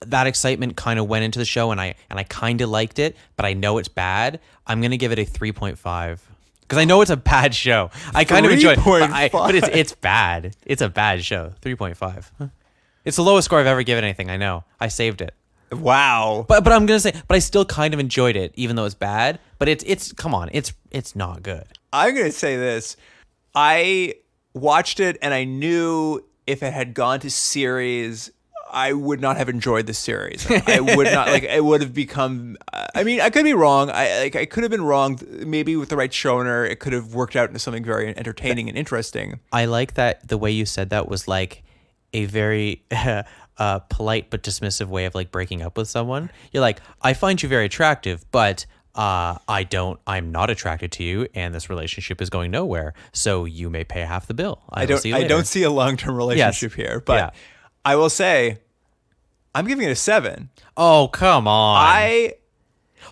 that excitement kind of went into the show, and I kind of liked it, but I know it's bad. I'm going to give it a 3.5. Because I know it's a bad show. I kind of enjoy it, but it's bad. It's a bad show. 3.5. It's the lowest score I've ever given anything, I know. I saved it. Wow. But I'm going to say, but I still kind of enjoyed it, even though it's bad. But it's come on, it's not good. I'm going to say this. I watched it and I knew if it had gone to series, I would not have enjoyed the series. I would not it would have become, I mean, I could be wrong. I could have been wrong. Maybe with the right showrunner, it could have worked out into something very entertaining and interesting. I like that the way you said that was like a very polite but dismissive way of like breaking up with someone. You're like, I find you very attractive, but I'm not attracted to you, and this relationship is going nowhere. So you may pay half the bill. I don't see a long-term relationship here, but I will say, I'm giving it a 7. Oh, come on.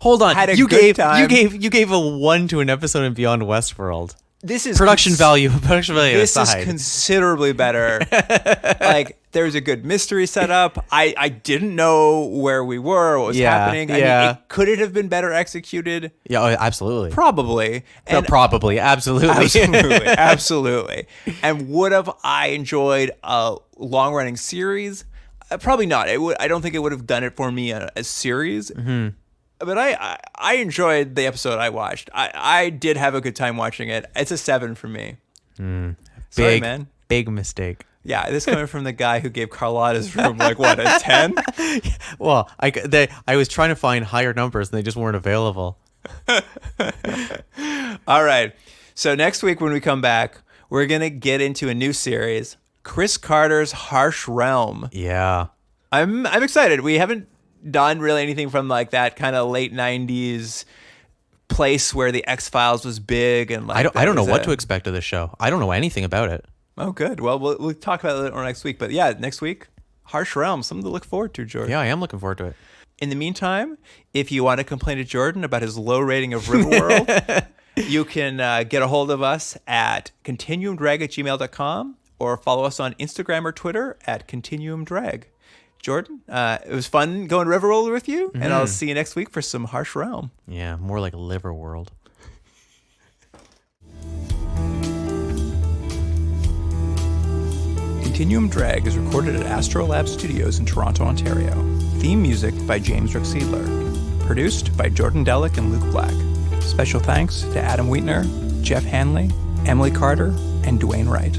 Hold on. Had a you good time. You gave a 1 to an episode in Beyond Westworld. This is production value. This aside. is considerably better. Like, there's a good mystery set up. I didn't know where we were, what was happening. I mean, could it have been better executed? Yeah, oh, absolutely. Probably. Absolutely. Absolutely. And would have I enjoyed a long-running series? Probably not. I don't think it would have done it for me as series. Mm-hmm. But I enjoyed the episode I watched. I did have a good time watching it. It's a 7 for me. Sorry, man. Big mistake. Yeah, this coming from the guy who gave Carlotta's room like what, a 10? Well, I was trying to find higher numbers and they just weren't available. All right. So next week when we come back, we're gonna get into a new series, Chris Carter's Harsh Realm. Yeah. I'm excited. We haven't done really anything from like that kind of late 90s place where the X-Files was big, and like I don't know what to expect of this show. I don't know anything about it. Oh, good. Well, we'll talk about it next week. But yeah, next week, Harsh Realm, something to look forward to, Jordan. Yeah, I am looking forward to it. In the meantime, if you want to complain to Jordan about his low rating of Riverworld, you can get a hold of us at continuumdrag@gmail.com or follow us on Instagram or Twitter at continuumdrag. Jordan, it was fun going Riverworld with you, and I'll see you next week for some Harsh Realm. Yeah, more like Liverworld. Continuum Drag is recorded at Astrolab Studios in Toronto, Ontario. Theme music by James Ruxedler. Produced by Jordan Delic and Luke Black. Special thanks to Adam Wheatner, Jeff Hanley, Emily Carter, and Dwayne Wright.